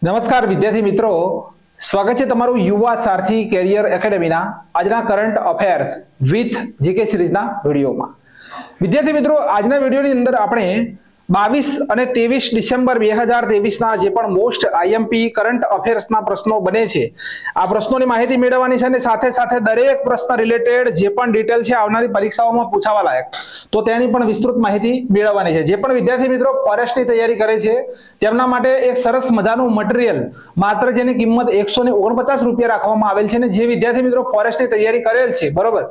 નમસ્કાર વિદ્યાર્થી મિત્રો, સ્વાગત છે તમારું યુવા સારથી કેરિયર એકેડેમીના આજના કરંટ અફેર્સ વિથ જીકે સિરીઝના વિડીયોમાં। વિદ્યાર્થી મિત્રો, આજના વિડીયોની અંદર આપણે 22 અને 23 ડિસેમ્બર 2023ના જે પણ મોસ્ટ આઈએમપી કરંટ અફેર્સના પ્રશ્નો બને છે આ પ્રશ્નોની માહિતી મેળવવાની છે અને સાથે સાથે દરેક પ્રશ્ન રિલેટેડ જે પણ ડિટેલ છે આવનારી પરીક્ષાઓમાં પૂછાવા લાયક તો તેની પણ વિસ્તૃત માહિતી મેળવવાની છે। જે પણ વિદ્યાર્થી મિત્રો ફોરેસ્ટની તૈયારી કરે છે તેમના માટે એક સરસ મજાનું મટીરીયલ માત્ર જેની કિંમત 149 રૂપિયા રાખવામાં આવેલ છે અને જે વિદ્યાર્થી મિત્રો ફોરેસ્ટની તૈયારી કરેલ છે બરોબર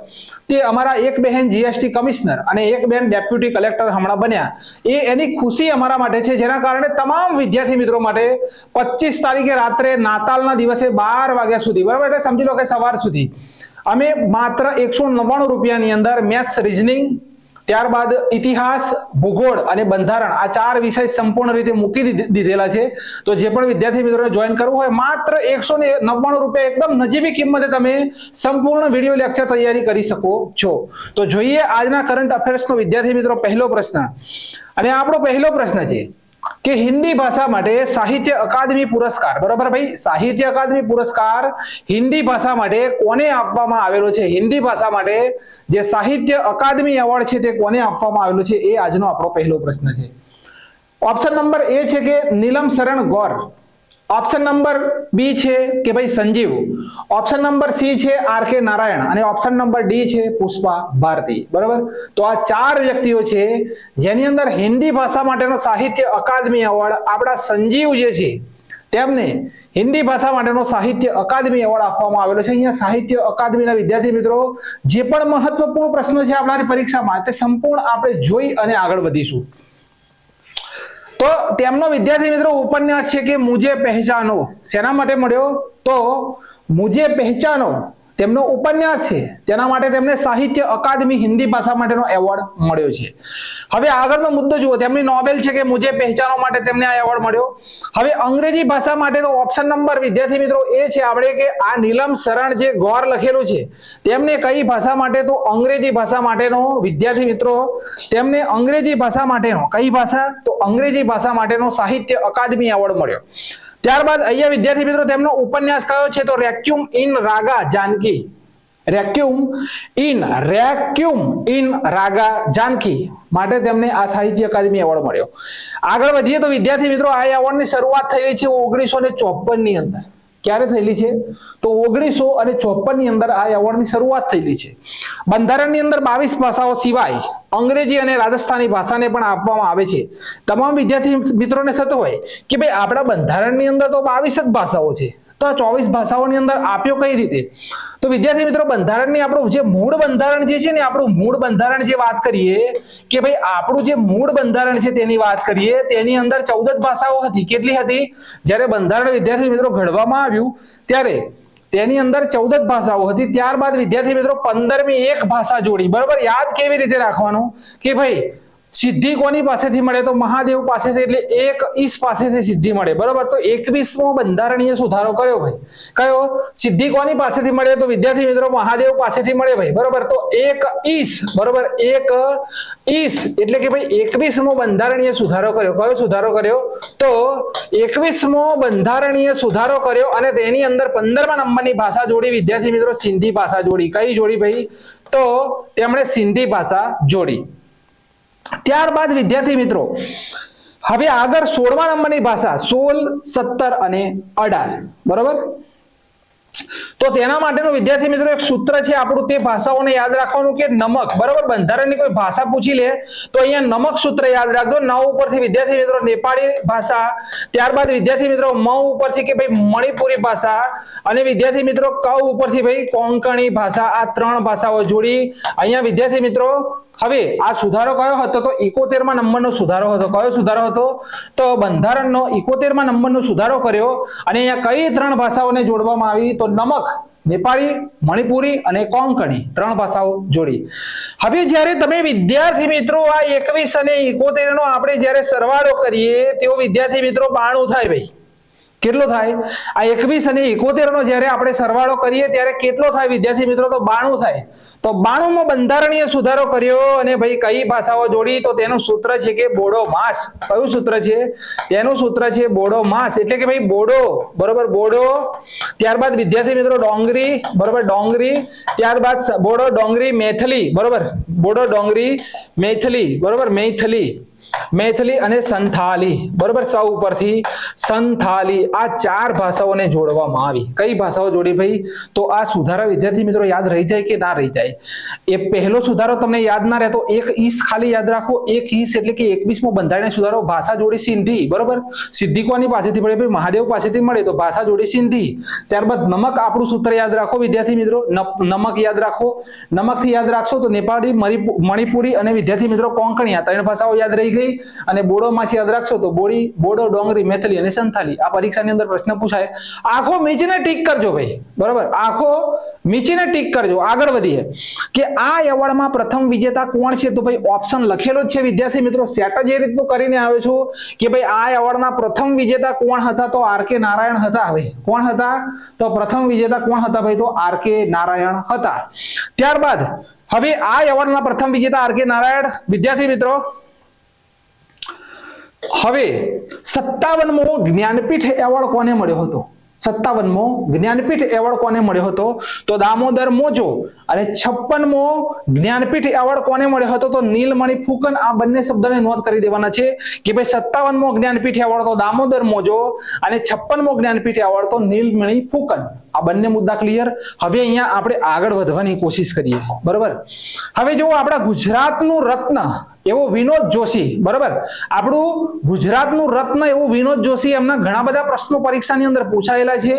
તે અમારા એક બહેન જીએસટી કમિશનર અને એક બહેન ડેપ્યુટી કલેક્ટર હમણાં બન્યા એ એની ખુશી અમારા માટે છે, જેના કારણે તમામ વિદ્યાર્થી મિત્રો માટે 25 તારીખે રાત્રે નાતાલના દિવસે 12 વાગ્યા સુધી બરાબર એટલે સમજી લો કે સવાર સુધી અમે માત્ર 199 રૂપિયાની અંદર મેથ્સ, રીઝનિંગ, ત્યારબાદ ઇતિહાસ, ભૂગોળ અને બંધારણ આ 4 વિષય સંપૂર્ણ રીતે મૂકી દીધેલા છે। તો જે પણ વિદ્યાર્થી મિત્રોને જોઈન કરવું હોય માત્ર 199 રૂપિયા એકદમ નજીવી કિંમતે તમે સંપૂર્ણ વિડીયો લેક્ચર તૈયારી કરી શકો છો। તો જોઈએ આજના કરંટ અફેર્સનો વિદ્યાર્થી મિત્રો પહેલો પ્રશ્ન, અને આપણો પહેલો પ્રશ્ન છે કે હિન્દી ભાષા માટે સાહિત્ય અકાદમી પુરસ્કાર બરાબર ભાઈ, સાહિત્ય અકાદમી પુરસ્કાર હિન્દી ભાષા માટે કોને આપવામાં આવેલો છે? હિન્દી ભાષા માટે જે સાહિત્ય અકાદમી એવોર્ડ છે તે કોને આપવામાં આવેલો છે એ આજનો આપણો પહેલો પ્રશ્ન છે। ઓપ્શન નંબર એ છે કે નીલમ શરણ ગૌર, ઓપ્શન નંબર બી છે કે ભાઈ સંજીવ, ઓપ્શન નંબર સી છે આર.કે. નારાયણ અને ઓપ્શન નંબર ડી છે પુષ્પા ભારતી બરાબર। તો આ 4 વ્યક્તિઓ છે જેની અંદર હિન્દી ભાષા માટેનો સાહિત્ય અકાદમી એવોર્ડ આપણા સંજીવ જે છે તેમને હિન્દી ભાષા માટેનો સાહિત્ય અકાદમી એવોર્ડ આપવામાં આવેલો છે। અહીંયા સાહિત્ય અકાદમીના વિદ્યાર્થી મિત્રો જે પણ મહત્વપૂર્ણ પ્રશ્નો છે આપણાની પરીક્ષામાં તે સંપૂર્ણ આપણે જોઈ અને આગળ વધીશું। તો તેમનો વિદ્યાર્થી મિત્રો ઉપન્યાસ છે કે મુझे पहचानो, શેના માટે મળ્યો? તો મુझे पहचानो તેમનો ઉપન્યાસ છે તેના માટે તેમને સાહિત્ય અકાદમી હિન્દી ભાષા માટેનો એવોર્ડ મળ્યો છે। હવે આગળનો મુદ્દો જુઓ, તેમની નોવેલ છે કે મુझे पहचानो માટે તેમને આ એવોર્ડ મળ્યો। હવે અંગ્રેજી ભાષા માટે તો ઓપ્શન નંબર વિદ્યાર્થી મિત્રો એ છે આપણે કે આ નીલમ શરણ જે ગૌર લખેલું છે તેમને કઈ ભાષા માટે? તો અંગ્રેજી ભાષા માટેનો વિદ્યાર્થી મિત્રો તેમને અંગ્રેજી ભાષા માટેનો કઈ ભાષા? તો અંગ્રેજી ભાષા માટેનો સાહિત્ય અકાદમી એવોર્ડ મળ્યો। ત્યારબાદ અહીંયા વિદ્યાર્થી મિત્રો તેમનો ઉપન્યાસ કયો છે? તો રેક્યુમ ઇન રાગા જાનકી, રેક્યુમ ઇન રાગા જાનકી માટે તેમને આ સાહિત્ય અકાદમી એવોર્ડ મળ્યો। આગળ વધીએ તો વિદ્યાર્થી મિત્રો આ એવોર્ડની શરૂઆત થયેલી છે 1954 ની અંદર। ક્યારે થયેલી છે? તો 1954 ની અંદર આ એવોર્ડની શરૂઆત થયેલી છે। બંધારણની અંદર 22 ભાષાઓ સિવાય અંગ્રેજી અને રાજસ્થાની ભાષાને પણ આપવામાં આવે છે। તમામ વિદ્યાર્થી મિત્રોને થતો હોય કે ભાઈ આપણા બંધારણની અંદર તો 22 જ ભાષાઓ છે તો આ 24 ભાષાઓની અંદર આપ્યો કઈ રીતે? તો વિદ્યાર્થી મિત્રો બંધારણની આપણું જે મૂળ બંધારણ જે છે ને આપણું મૂળ બંધારણ જે વાત કરીએ કે ભાઈ આપણું જે મૂળ બંધારણ છે તેની વાત કરીએ તેની અંદર 14 જ ભાષાઓ હતી। કેટલી હતી? જ્યારે બંધારણ વિદ્યાર્થી મિત્રો ઘડવામાં આવ્યું ત્યારે તેની અંદર 14 જ ભાષાઓ હતી। ત્યારબાદ વિદ્યાર્થી મિત્રો 15મી એક ભાષા જોડી બરાબર। યાદ કેવી રીતે રાખવાનું કે ભાઈ સિદ્ધિ કોની પાસેથી મળે? તો મહાદેવ પાસેથી, એટલે એક ઈશ પાસેથી સિદ્ધિ મળે બરાબર। તો 21મો બંધારણીય સુધારો કર્યો ભાઈ, કયો? સિદ્ધિ કોની પાસેથી મળે? તો વિદ્યાર્થી મિત્રો મહાદેવ પાસેથી મળે ભાઈ બરાબર। તો એક ઈશ બરાબર, એક ઈશ એટલે કે ભાઈ 21મો બંધારણીય સુધારો કર્યો। કયો સુધારો કર્યો? તો 21મો બંધારણીય સુધારો કર્યો અને તેની અંદર 15મા નંબરની ભાષા જોડી વિદ્યાર્થી મિત્રો સિંધી ભાષા જોડી। કઈ જોડી ભાઈ? તો તેમણે સિંધી ભાષા જોડી। ત્યારબાદ વિદ્યાર્થી મિત્રો હવે આગળ 16મા નંબરની ભાષા 16, 17 અને 18 બરાબર। તો તેના માટેનો વિદ્યાર્થી મિત્રો એક સૂત્ર છે આપણું, તે ભાષાઓને યાદ રાખવાનું કે નમક બરાબર। બંધારણની કોઈ ભાષા પૂછી લે તો અહીંયા નમક સૂત્ર યાદ રાખજો। ન ઉપરથી વિદ્યાર્થી મિત્રો નેપાળી ભાષા, ત્યારબાદ વિદ્યાર્થી મિત્રો મ ઉપરથી કે ભાઈ મણિપુરી ભાષા અને વિદ્યાર્થી મિત્રો ક ઉપરથી ભાઈ કોંકણી ભાષા, આ 3 ભાષાઓ જોડી અહીંયા વિદ્યાર્થી મિત્રો। હવે આ સુધારો કયો હતો? તો 71મા નંબરનો સુધારો હતો। કયો સુધારો હતો? તો બંધારણનો 71મા નંબરનો સુધારો કર્યો અને અહીંયા કઈ 3 ભાષાઓને જોડવામાં આવી? તો નમક, નેપાળી, મણિપુરી અને કોંકણી 3 ભાષાઓ જોડી। હવે જ્યારે તમે વિદ્યાર્થી મિત્રો આ 21 અને 71 નો આપણે જ્યારે સરવાળો કરીએ તેઓ વિદ્યાર્થી મિત્રો 92 થાય ભાઈ કેટલો થાય? આ 21 અને 71 નો જ્યારે આપણે સરવાળો કરીએ ત્યારે કેટલો થાય વિદ્યાર્થી મિત્રો? તો 92 થાય. તો 92 માં બંધારણીય સુધારો કર્યો અને ભાઈ કઈ ભાષાઓ જોડી? તો તેનું સૂત્ર છે કે બોડો માસ. કયું સૂત્ર છે? તેનું સૂત્ર છે બોડો માસ. એટલે કે ભાઈ બોડો, બરોબર, બોડો, ત્યારબાદ વિદ્યાર્થી મિત્રો ડોંગરી, બરોબર, ડોંગરી, ત્યારબાદ બોડો, ડોંગરી, મેથલી, બરોબર, બોડો, ડોંગરી, મેથલી, બરોબર, મેથલી અને સંથાલી, બરોબર, સૌ ઉપરથી સંથાલી, આ 4 ભાષાઓને જોડવામાં આવી. કઈ ભાષાઓ જોડી ભાઈ? તો આ સુધારા વિદ્યાર્થી મિત્રો યાદ રહી જાય કે ના રહી જાય? એ પહેલો સુધારો તમને યાદ ના રહે તો એક ઈસ ખાલી યાદ રાખો. એક ઈસ એટલે કે 21મો બંધારણીય સુધારો, ભાષા જોડી સિંધી, બરોબર. સિંધી કોની પાસેથી મળે ભાઈ? મહાદેવ પાસેથી મળે, તો ભાષા જોડી સિંધી. ત્યારબાદ નમક, આપણું સૂત્ર યાદ રાખો વિદ્યાર્થી મિત્રો, નમક યાદ રાખો. નમકથી યાદ રાખશો તો નેપાળી, મણિપુરી અને વિદ્યાર્થી મિત્રો કોંકણી, આ 3 ભાષાઓ યાદ રહી ગઈ. અને બોડો માં યાદ રાખશો તો બોડો, ડોંગરી, મેથલી અને સંથાલી. આ પરીક્ષાની અંદર પ્રશ્ન પૂછાય. આંખો મીચીને ટીક કરજો ભાઈ, બરોબર, આંખો મીચીને ટીક કરજો. આગળ વધીએ કે આ એવોર્ડમાં પ્રથમ વિજેતા કોણ છે? તો ભાઈ ઓપ્શન લખેલો જ છે વિદ્યાર્થી મિત્રો. સેટ જ એ રીતનું કરીને આવ્યો છું કે ભાઈ આ એવોર્ડના પ્રથમ વિજેતા કોણ હતા? તો આર.કે. નારાયણ હતા. ભાઈ કોણ હતા? તો પ્રથમ વિજેતા કોણ હતા ભાઈ? તો આર.કે. નારાયણ હતા. ત્યારબાદ હવે આ એવોર્ડના પ્રથમ વિજેતા આર.કે. નારાયણ. વિદ્યાર્થી મિત્રો હવે 57મો જ્ઞાનપીઠ એવોર્ડ કોને મળ્યો હતો? 57મો જ્ઞાનપીઠ એવોર્ડ કોને મળ્યો હતો? તો દામોદર મોજો. અને 56મો જ્ઞાનપીઠ એવોર્ડ કોને મળ્યો હતો? તો નીલમણિ ફુકન. આ બંને શબ્દને નોંધ કરી દેવાના છે કે ભાઈ 57મો જ્ઞાનપીઠ એવોર્ડ તો દામોદર મોજો અને 56મો જ્ઞાનપીઠ એવોર્ડ તો નીલમણિ ફુકન. આ બંને મુદ્દા ક્લિયર. હવે અહીંયા આપણે આગળ વધવાની કોશિશ કરીએ, બરોબર. હવે જો આપણા ગુજરાતનું રત્ન એવો વિનોદ જોશી, બરોબર, આપણું ગુજરાતનું રત્ન એવું વિનોદ જોશી, એમના ઘણા બધા પ્રશ્નો પરીક્ષાની અંદર પૂછાયેલા છે.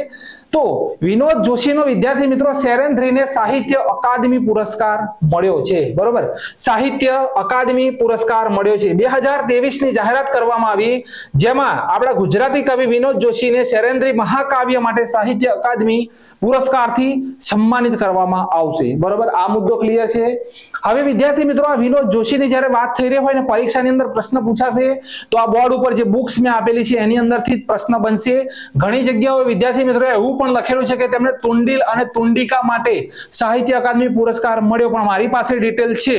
તો વિનોદ જોશીનો વિદ્યાર્થી મિત્રો શેરેન્દ્રીને સાહિત્ય અકાદમી પુરસ્કાર મળ્યો છે, બરોબર. સાહિત્ય અકાદમી પુરસ્કાર મળ્યો છે. 2023 ની જાહેરાત કરવામાં આવી, જેમાં આપણા ગુજરાતી કવિ વિનોદ જોશીને શેરેન્દ્રી મહાકાવ્ય માટે સાહિત્ય અકાદમી પુરસ્કારથી સન્માનિત કરવામાં આવશે, બરોબર. આ મુદ્દો ક્લિયર છે. હવે વિદ્યાર્થી મિત્રો આ વિનોદ જોશીની જ્યારે વાત થઈ રહી હોય ને પરીક્ષાની અંદર પ્રશ્ન પૂછાશે તો આ બોર્ડ ઉપર જે બુક્સ મેં આપેલી છે એની અંદરથી પ્રશ્ન બનશે. ઘણી જગ્યાએ વિદ્યાર્થી મિત્રો એવું પણ લખેલું છે કે તેમને તુંડીલ અને તુંડિકા માટે સાહિત્ય અકાદમી પુરસ્કાર મળ્યો, પણ મારી પાસે ડિટેલ છે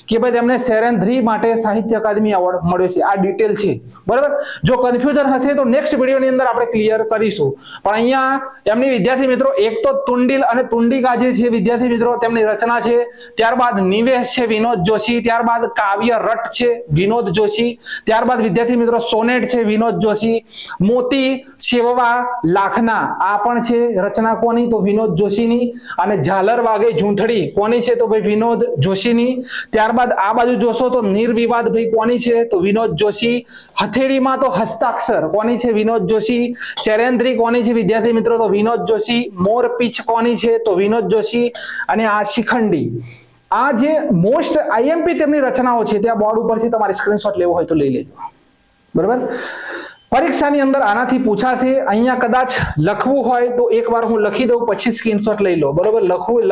કે ભાઈ તેમને શેરેન્દ્રી માટે સાહિત્ય અકાદમી એવોર્ડ મળ્યો છે. આ ડિટેલ છે, બરાબર. જો કન્ફ્યુઝન હશે તો નેક્સ્ટ વિડીયોની અંદર આપણે ક્લિયર કરીશું. પણ અહીંયા એમની વિદ્યાર્થી મિત્રો એક તો તુંડીલ અને તુંડિકા જે છે વિદ્યાર્થી મિત્રો તેમની રચના છે. ત્યારબાદ નિવેશ છે વિનોદ જોશી. ત્યારબાદ કાવ્ય રટ છે વિનોદ જોશી. ત્યારબાદ વિદ્યાર્થી મિત્રો સોનેટ છે વિનોદ જોશી. મોતી સેવવા લાખના આ પણ છે રચના કોની? તો વિનોદ જોશીની. અને ઝાલર વાગે ઝૂંથડી કોની છે? તો ભાઈ વિનોદ જોશીની. ત્યારબાદ આ બાજુ જોશો તો નિર્વિવાદ ભાઈ કોની છે? તો વિનોદ જોશી. હથેળીમાં તો હસ્તાક્ષર કોની છે? વિનોદ જોશી. શેરેન્દ્રી કોની છે વિદ્યાર્થી મિત્રો? તો વિનોદ જોશી. મોરપીંછ કોની છે? તો વિનોદ જોશી. અને આ શિખંડી. આ જે મોસ્ટ આઈએમપી તેમની રચનાઓ છે ત્યાં બોર્ડ ઉપર છે, તમારે સ્ક્રીનશોટ લેવો હોય તો લઈ લેજો, બરાબર. પરીક્ષાની અંદર આનાથી પૂછાશે. અહીંયા કદાચ લખવું હોય તો એકવાર હું લખી દઉં પછી સ્ક્રીનશોટ લઈ લો, બરોબર.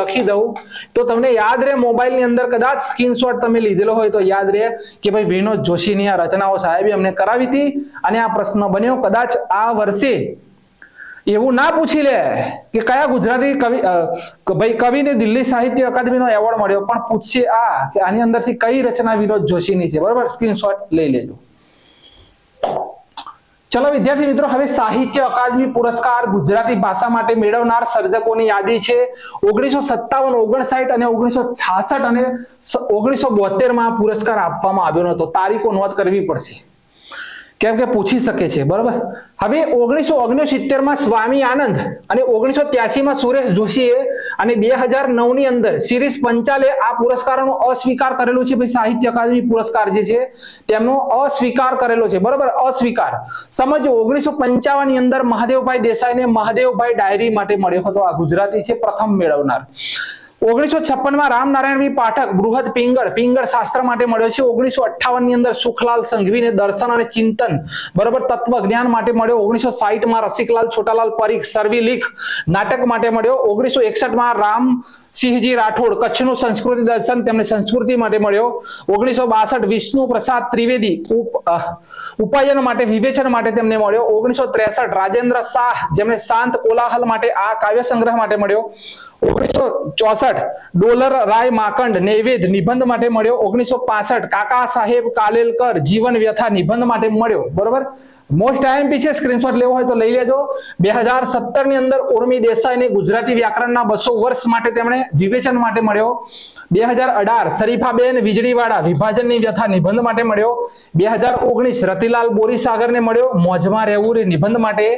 લખી દઉં તો તમને યાદ રહે. મોબાઈલની અંદર કદાચ સ્ક્રીનશોટ તમે લીધેલો હોય તો યાદ રહે કે ભાઈ વિનોદ જોશીની આ રચનાઓ સાહેબે અમને કરાવી હતી અને આ પ્રશ્ન બન્યો. કદાચ આ વર્ષે એવું ના પૂછી લે કે કયા ગુજરાતી કવિને દિલ્હી સાહિત્ય અકાદમીનો એવોર્ડ મળ્યો, પણ પૂછશે આ કે આની અંદરથી કઈ રચના વિનોદ જોશીની છે, બરોબર. સ્ક્રીનશોટ લઈ લેજો. ચલો વિદ્યાર્થી મિત્રો હવે સાહિત્ય અકાદમી પુરસ્કાર ગુજરાતી ભાષા માટે મેળવનાર સર્જકોની યાદી છે. 1957, 59 અને 1966 અને 1972 માં પુરસ્કાર આપવામાં આવ્યો નહોતો. તારીખો નોંધ કરવી પડશે કેમ કે પૂછી શકે છે, બરોબર. હવે 1969 માં સ્વામી આનંદ અને 1983 માં સુરેશ જોશીએ અને 2009 ની અંદર શિરીષ પંચાલે આ પુરસ્કારોનો અસ્વીકાર કરેલો છે. ભાઈ સાહિત્ય અકાદમી પુરસ્કાર જે છે તેમનો અસ્વીકાર કરેલો છે, બરોબર. અસ્વીકાર સમજો. 1955 ની અંદર મહાદેવભાઈ દેસાઈને મહાદેવભાઈ ડાયરી માટે મળ્યો હતો. આ ગુજરાતી છે પ્રથમ મેળવનાર. 1956 માં રામનારાયણ વી પાઠક બૃહદ પિંગળ શાસ્ત્ર માટે મળ્યો છે. 1958 ની અંદર સુખલાલ સંઘવીને દર્શન અને ચિંતન, બરોબર, તત્વ જ્ઞાન માટે મળ્યો. 1960 માં રસિકલાલ છોટાલાલ પરીખ સરવી લીખ નાટક માટે મળ્યો. 1961 માં સિંહજી રાઠોડ, કચ્છનું સંસ્કૃતિ દર્શન તેમને સંસ્કૃતિ માટે મળ્યો. 1962 વિષ્ણુ પ્રસાદ ત્રિવેદી ઉપાયન માટે વિવેચન માટે તેમને મળ્યો. 1963 રાજેન્દ્ર શાહ જેમને શાંત કોલાહલ માટે આ કાવ્ય સંગ્રહ માટે મળ્યો. 1964 ડોલર રાય માંકડ નૈવેદ્ય નિબંધ માટે મળ્યો. 1965 કાકા સાહેબ કાલેલકર જીવન વ્યથા નિબંધ માટે મળ્યો. બરોબર, મોસ્ટ આઈએમપી છે, સ્ક્રીનશોટ લેવો હોય તો લઈ લેજો. 2017 ની અંદર ઉર્મી દેસાઈને ગુજરાતી વ્યાકરણના 200 વર્ષ માટે તેમણે વિવેચન માટે મળ્યો. 2018 શરીફાબેન વીજળીવાળા વિભાજનની વ્યથા નિબંધ માટે મળ્યો. 2019 રતિલાલ બોરીસાગરને મળ્યો મોજમાં રહેવું નિબંધ માટે.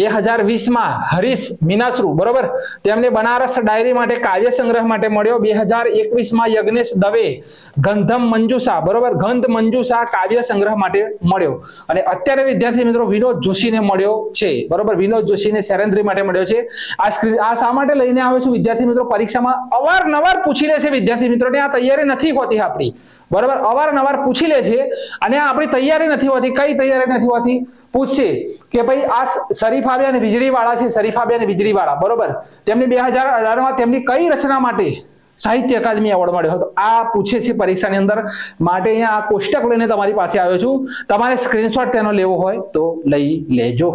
2020 હરીશ મીનાશ્રુ, બરોબર, તેમને બનારસ ડાયરી માટે કાવ્ય સંગ્રહ માટે મળ્યો. 2021 યજ્ઞેશ દવે ગંધમ મંજુષા, બરોબર, ગંધ મંજુષા કાવ્ય સંગ્રહ માટે મળ્યો. અને અત્યારે વિદ્યાર્થી મિત્રો વિનોદ જોશીને મળ્યો છે, બરોબર, વિનોદ જોશીને સેરેન્દ્રી માટે મળ્યો છે. આ શા માટે લઈને આવ્યો છું વિદ્યાર્થી મિત્રો, પરીક્ષામાં અવારનવાર પૂછી લે છે વિદ્યાર્થી મિત્રોને, આ તૈયારી નથી હોતી આપણી, બરોબર, અવારનવાર પૂછી લે છે અને આપણી તૈયારી નથી હોતી. કઈ તૈયારી નથી હોતી? પૂછશે કે ભાઈ આ શરીફાબેન વીજળીવાળા છે, શરીફાબેન વીજળીવાળા, બરોબર, તેમની 2018 તેમની કઈ રચના માટે સાહિત્ય અકાદમી એવોર્ડ મળ્યો હતો? આ પૂછે છે પરીક્ષાની અંદર, માટે અહીંયા આ કોષ્ટક લઈને તમારી પાસે આવ્યો છું. તમારે સ્ક્રીનશોટ તેનો લેવો હોય તો લઈ લેજો.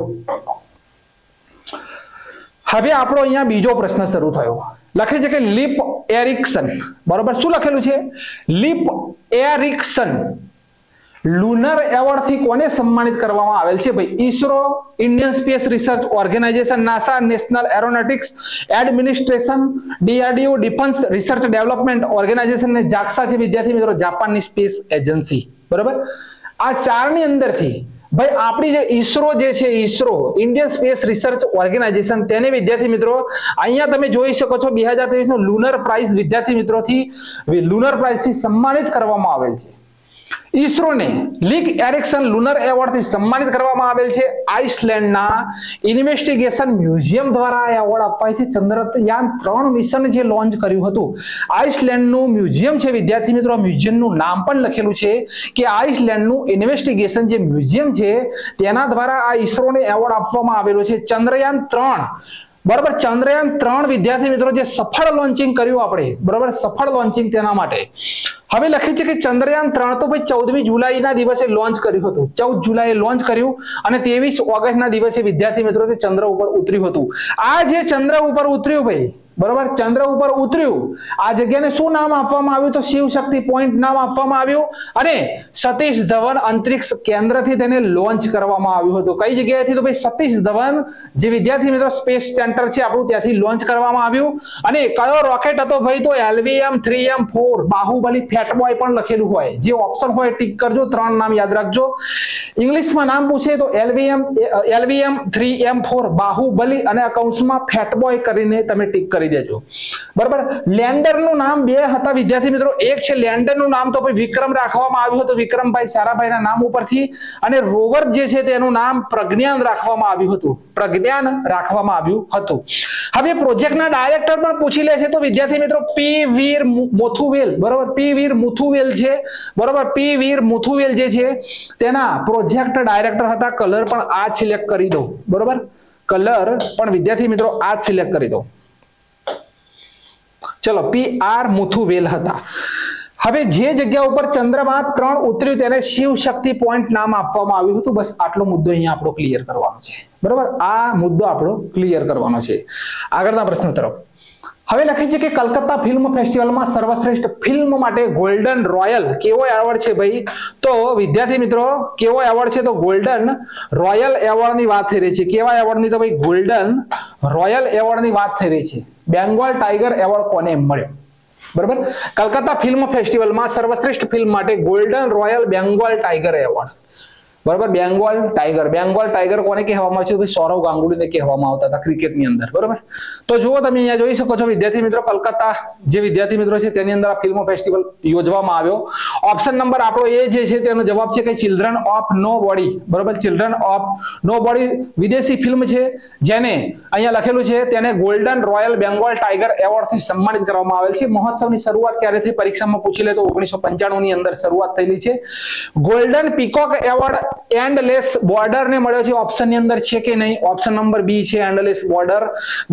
હવે આપણો અહીંયા બીજો પ્રશ્ન શરૂ થયો. લખે છે કે લિપ એરિક્સન, બરોબર, શું લખેલું છે? લિપ એરિક્સન લુનર એવોર્ડ થી કોને સન્માનિત કરવામાં આવેલ છે? ભાઈ ISRO, Indian space research organisation, NASA, national aeronautics administration, DRDO, defence research development organisation ને જાક્સા છે વિદ્યાર્થી મિત્રો, જાપાનની સ્પેસ એજન્સી, બરોબર. આ ચારની અંદરથી ભાઈ આપણી જે ઈસરો જે છે, ISRO Indian space research organisation, તેને વિદ્યાર્થી મિત્રો અહીંયા તમે જોઈ શકો છો 2023 નો લુનર પ્રાઇઝ વિદ્યાર્થી મિત્રોથી લુનર પ્રાઇઝ થી સન્માનિત કરવામાં આવેલ છે. ઈસરોને લિપ એરિક્સન લુનર એવોર્ડ થી સન્માનિત કરવામાં આવેલ છે. આઇસલેન્ડના ઇન્વેસ્ટિગેશન મ્યુઝિયમ દ્વારા આ એવોર્ડ અપાય છે. ચંદ્રયાન 3 મિશન જે લોન્ચ કર્યું હતું, આઇસલેન્ડનું મ્યુઝિયમ છે વિદ્યાર્થી મિત્રો, મ્યુઝિયમનું નામ પણ લખેલું છે કે આઇસલેન્ડનું ઇન્વેસ્ટિગેશન જે મ્યુઝિયમ છે તેના દ્વારા આ ઈસરોને એવોર્ડ આપવામાં આવેલો છે. ચંદ્રયાન 3, બરોબર, ચંદ્રયાન 3 વિદ્યાર્થી મિત્રો જે સફળ લોન્ચિંગ કર્યું આપણે, બરોબર, સફળ લોન્ચિંગ તેના માટે. હવે લખી છે કે ચંદ્રયાન 3 તો ભાઈ 14મી જુલાઈના દિવસે લોન્ચ કર્યું હતું, 14 જુલાઈએ લોન્ચ કર્યું અને 23 ઓગસ્ટના દિવસે વિદ્યાર્થી મિત્રો તે ચંદ્ર ઉપર ઉતર્યું હતું. આ જે ચંદ્ર ઉપર ઉતર્યું ભાઈ, બરોબર, ચંદ્ર ઉપર ઉતર્યું, આ જગ્યાને શું નામ આપવામાં આવ્યું? તો શિવ શક્તિ પોઈન્ટ નામ આપવામાં આવ્યું. અને સતીશ ધવન અંતરિક્ષ કેન્દ્રથી તેને લોન્ચ કરવામાં આવ્યું હતું. કઈ જગ્યાએથી? તો ભાઈ સતીશ ધવન જે વિદ્યાર્થી મિત્રો સ્પેસ સેન્ટર છે આપણું, ત્યાંથી લોન્ચ કરવામાં આવ્યું. અને કયો રોકેટ હતો ભાઈ? તો LVM-3M4 બાહુબલી ફેટબોય પણ લખેલું હોય, જે ઓપ્શન હોય ટીક કરજો, 3 નામ યાદ રાખજો. ઇંગ્લિશમાં નામ પૂછે તો LVM-3M4 બાહુબલી અને કૌંસમાં ફેટબોય કરીને તમે ટીક કરી દેજો, બરાબર. લેન્ડરનું નામ 2 હતા વિદ્યાર્થી મિત્રો. એક છે લેન્ડરનું નામ તો ભાઈ વિક્રમ રાખવામાં આવ્યું હતું, વિક્રમભાઈ સારાભાઈના નામ ઉપરથી. અને રોવર જે છે તેનું નામ પ્રજ્ઞાન રાખવામાં આવ્યું હતું, પ્રજ્ઞાન રાખવામાં આવ્યું હતું. હવે પ્રોજેક્ટના ડાયરેક્ટર પણ પૂછી લે છે તો વિદ્યાર્થી મિત્રો પી વીર મોથુવેલ, બરોબર, પી વીર મુથુવેલ છે, બરોબર, પી વીર મુથુવેલ જે છે તેના પ્રોજેક્ટ ડાયરેક્ટર હતા. કલર પણ આ જ સિલેક્ટ કરી દો, બરોબર, કલર પણ વિદ્યાર્થી મિત્રો આ જ સિલેક્ટ કરી દો. ચલો, PR મુથુવેલ હતા. હવે જે જગ્યા ઉપર ચંદ્રયાન 3 ઉતર્યું તેને શિવ શક્તિ પોઈન્ટ નામ આપવામાં આવ્યું હતું. બસ આટલો મુદ્દો અહીંયા આપણો ક્લિયર કરવાનો છે, બરોબર, આ મુદ્દો આપણો ક્લિયર કરવાનો છે. આગળના પ્રશ્ન તરફ હવે લખી છે કે કલકત્તા ફિલ્મ ફેસ્ટિવલમાં સર્વશ્રેષ્ઠ ફિલ્મ માટે ગોલ્ડન રોયલ કેવો એવોર્ડ છે ભાઈ? તો વિદ્યાર્થી મિત્રો કેવો એવોર્ડ છે? તો ગોલ્ડન રોયલ એવોર્ડની વાત થઈ રહી છે. કેવા એવોર્ડની? તો ભાઈ ગોલ્ડન રોયલ એવોર્ડની વાત થઈ રહી છે. બેંગોલ ટાઈગર એવોર્ડ કોને મળ્યો? બરાબર, કલકત્તા ફિલ્મ ફેસ્ટિવલમાં સર્વશ્રેષ્ઠ ફિલ્મ માટે golden royal Bengal tiger award, બરાબર, બેંગોલ ટાઈગર. બેંગોલ ટાઈગર કોને કહેવામાં આવે છે? સૌરવ ગાંગુલીને કહેવામાં આવતા હતા ક્રિકેટની અંદર, બરાબર. તો જુઓ તમે અહીંયા જોઈ શકો છો વિદ્યાર્થી મિત્રો, કલકત્તા જે વિદ્યાર્થી મિત્રો છે તેની અંદર આ ફિલ્મ ફેસ્ટિવલ યોજવામાં આવ્યો. ઓપ્શન નંબર આપણો એ જે છે તેનો જવાબ છે કે ચિલ્ડ્રન ઓફ નો બોડી, બરાબર, ચિલ્ડ્રન ઓફ નો બોડી વિદેશી ફિલ્મ છે જેને અહીંયા લખેલું છે તેને ગોલ્ડન રોયલ બેંગોલ ટાઈગર એવોર્ડથી સન્માનિત કરવામાં આવેલ છે. મહોત્સવની શરૂઆત ક્યારે થઈ? પરીક્ષામાં પૂછી લે તો 1995 ની અંદર શરૂઆત થયેલી છે. Golden peacock award endless border ને મળ્યો છે, ઓપ્શન ની અંદર છે કે નહીં? ઓપ્શન નંબર બી છે endless border.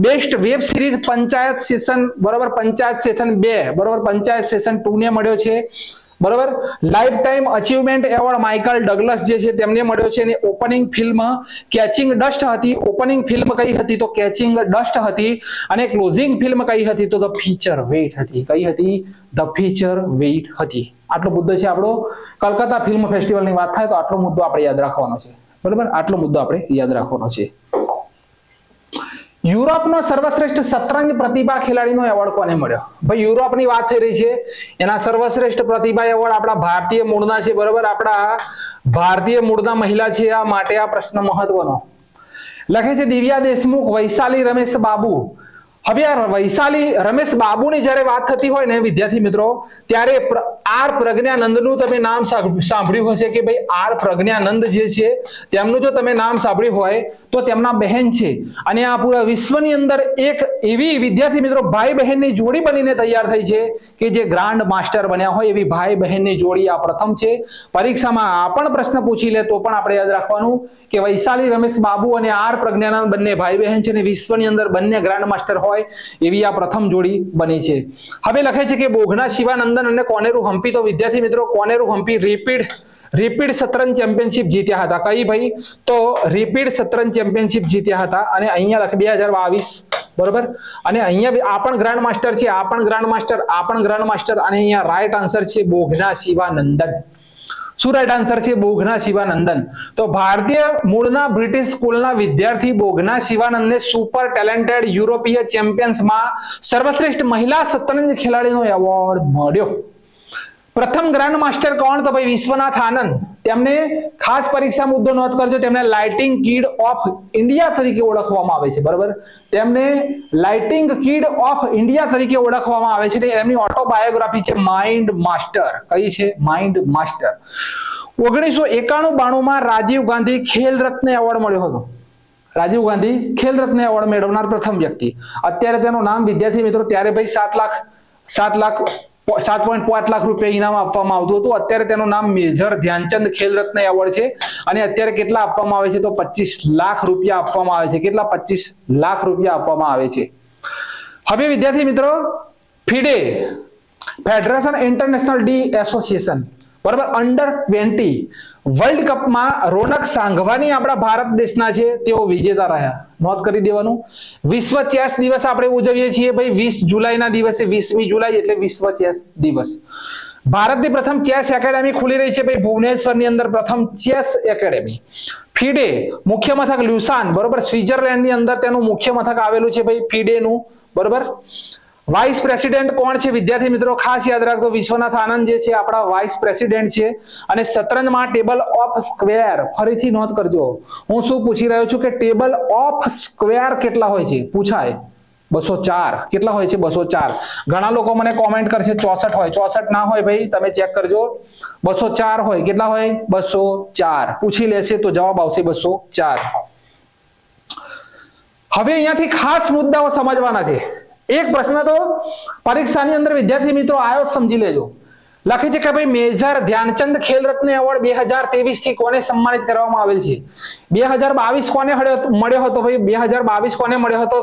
Best web series panchayat session, બરોબર, પંચાયત સેશન 2, બરોબર, પંચાયત સેશન 2 ને મળ્યો છે, બરોબર. Life time achievement award Michael ડગલસ જે છે તેમને મળ્યો છે. અને ઓપનિંગ ફિલ્મ કેચિંગ ડસ્ટ હતી. ઓપનિંગ ફિલ્મ કઈ હતી? તો કેચિંગ ડસ્ટ હતી. અને ક્લોઝિંગ ફિલ્મ કઈ હતી? તો ધ ફીચર વેઇટ હતી. કઈ હતી? ધ ફીચર વેઇટ હતી. આટલો મુદ્દો છે આપણો. કલકત્તા ફિલ્મ ફેસ્ટિવલની વાત થાય તો આટલો મુદ્દો આપણે યાદ રાખવાનો છે, બરોબર. આટલો મુદ્દો આપણે યાદ રાખવાનો છે. યુરોપનો સર્વશ્રેષ્ઠ શતરંજ પ્રતિભા ખેલાડીનો એવોર્ડ કોને મળ્યો? ભાઈ યુરોપની વાત થઈ રહી છે, એના સર્વશ્રેષ્ઠ પ્રતિભા એવોર્ડ આપણા ભારતીય મૂળના છે, બરોબર. આપણા ભારતીય મૂળના મહિલા છે, આ માટે આ પ્રશ્ન મહત્વનો. લખે છે દિવ્યા દેશમુખ, વૈશાલી રમેશ બાબુ. હવે આ વૈશાલી રમેશ બાબુની જ્યારે વાત થતી હોય ને વિદ્યાર્થી મિત્રો, ત્યારે આર પ્રજ્ઞાનંદનું તમે નામ સાંભળ્યું હશે કે ભાઈ આર પ્રજ્ઞાનંદ જે છે તેમનું જો તમે નામ સાંભળ્યું હોય તો તેમના બહેન છે. અને આ પૂરા વિશ્વની અંદર એક એવી વિદ્યાર્થી મિત્રો ભાઈ બહેનની જોડી બનીને તૈયાર થઈ છે કે જે ગ્રાન્ડ માસ્ટર બન્યા હોય એવી ભાઈ બહેનની જોડી આ પ્રથમ છે. પરીક્ષામાં આ પણ પ્રશ્ન પૂછી લે તો પણ આપણે યાદ રાખવાનું કે વૈશાલી રમેશ બાબુ અને આર પ્રજ્ઞાનંદ બંને ભાઈ બહેન છે અને વિશ્વની અંદર બંને ગ્રાન્ડ માસ્ટર હોય એવી આ પ્રથમ જોડી બની છે. હવે લખે છે કે બોઘના શિવાનંદન અને કોનેરુ હમ્પી, તો વિદ્યાર્થી મિત્રો કોનેરુ હમ્પી રિપીડ શતરંજ ચેમ્પિયનશિપ જીત્યા હતા. કઈ ભાઈ? તો રિપીડ શતરંજ ચેમ્પિયનશિપ જીત્યા હતા. અને અહીંયા લખે 2022, બરોબર. અને અહીંયા આ પણ ગ્રાન્ડ માસ્ટર છે, આ પણ ગ્રાન્ડ માસ્ટર, આ પણ ગ્રાન્ડ માસ્ટર. અને અહીંયા રાઈટ આન્સર છે બોઘના શિવાનંદન. શું રાઈટ આન્સર છે? બોઘના શિવાનંદન. તો ભારતીય મૂળના બ્રિટિશ સ્કૂલના વિદ્યાર્થી બોઘના શિવાનંદને સુપર ટેલેન્ટેડ યુરોપીય ચેમ્પિયન્સમાં સર્વશ્રેષ્ઠ મહિલા શતરંજ ખેલાડીનો એવોર્ડ મળ્યો. પ્રથમ ગ્રાન્ડ માસ્ટર કોણ? તો ભાઈ વિશ્વનાથ આનંદ. તેમને ખાસ પરીક્ષા મુદ્દો નોંધ કરજો, તેમને લાઇટિંગ કિડ ઓફ ઇન્ડિયા તરીકે ઓળખવામાં આવે છે, બરોબર. તેમને લાઇટિંગ કિડ ઓફ ઇન્ડિયા તરીકે ઓળખવામાં આવે છે. એમની ઓટોબાયોગ્રાફી છે માઇન્ડ માસ્ટર. કઈ છે? Mind master. 1991-92 માં રાજીવ ગાંધી ખેલ રત્ન એવોર્ડ મળ્યો હતો. રાજીવ ગાંધી ખેલ રત્ન એવોર્ડ મેળવનાર પ્રથમ વ્યક્તિ. અત્યારે તેનું નામ વિદ્યાર્થી મિત્રો, ત્યારે ભાઈ 7.5 લાખ રૂપિયા ઇનામ આપવામાં આવતું હતું. અત્યારે તેનું નામ મેજર ધ્યાનચંદ ખેલ રત્ન એવોર્ડ છે. અને અત્યારે કેટલા આપવામાં આવે છે? તો 25 લાખ રૂપિયા આપવામાં આવે છે. કેટલા? 25 લાખ રૂપિયા આપવામાં આવે છે. હવે વિદ્યાર્થી મિત્રો FIDE, federation international D association, બરાબર, અંડર-20 વર્લ્ડ કપમાં રોનક સાંઘવાની આપણા ભારત દેશના છે, તેઓ વિજેતા રહ્યા. નોંધ કરી દેવાનું. વિશ્વ ચેસ દિવસ આપણે ઉજવીએ છીએ ભાઈ 20 જુલાઈના દિવસે. 20મી જુલાઈ એટલે વિશ્વ ચેસ દિવસ. ભારતની પ્રથમ ચેસ એકેડેમી ખુલી રહી છે ભાઈ ભુવનેશ્વરની અંદર, પ્રથમ ચેસ એકેડેમી. ફિડે મુખ્ય મથક લ્યુસાન, બરોબર, સ્વિટ્ઝરલેન્ડની અંદર તેનું મુખ્ય મથક આવેલું છે ભાઈ ફિડેનું, બરોબર. વાઇસ પ્રેસિડેન્ટ કોણ છે વિદ્યાર્થી મિત્રો? ખાસ યાદ રાખજો, વિશ્વનાથ આનંદ જે છે આપણા વાઇસ પ્રેસિડેન્ટ છે. અને શતરંજમાં ટેબલ ઓફ સ્ક્વેર, ફરીથી નોંધ કરજો, હું શું પૂછી રહ્યો છું કે ટેબલ ઓફ સ્ક્વેર કેટલા હોય છે? પૂછાય. 204. કેટલા હોય છે? 204. ઘણા લોકો મને કોમેન્ટ કરશે 64 હોય. 64 ના હોય ભાઈ, તમે ચેક કરજો. 204 હોય. કેટલા હોય? 204. પૂછી લેશે તો જવાબ આવશે 204. હવે અહીંયાથી ખાસ મુદ્દાઓ સમજવાના છે. એક પ્રશ્ન તો પરીક્ષાની અંદર વિદ્યાર્થી મિત્રો આવ્યો, સમજી લેજો. લખે છે કે ભાઈ મેજર ધ્યાનચંદ ખેલ રત્ન એવોર્ડ 2023 થી કોને સન્માનિત કરવામાં આવેલ છે? 2022 કોને મળ્યો હતો ભાઈ? 2022 કોને મળ્યો હતો?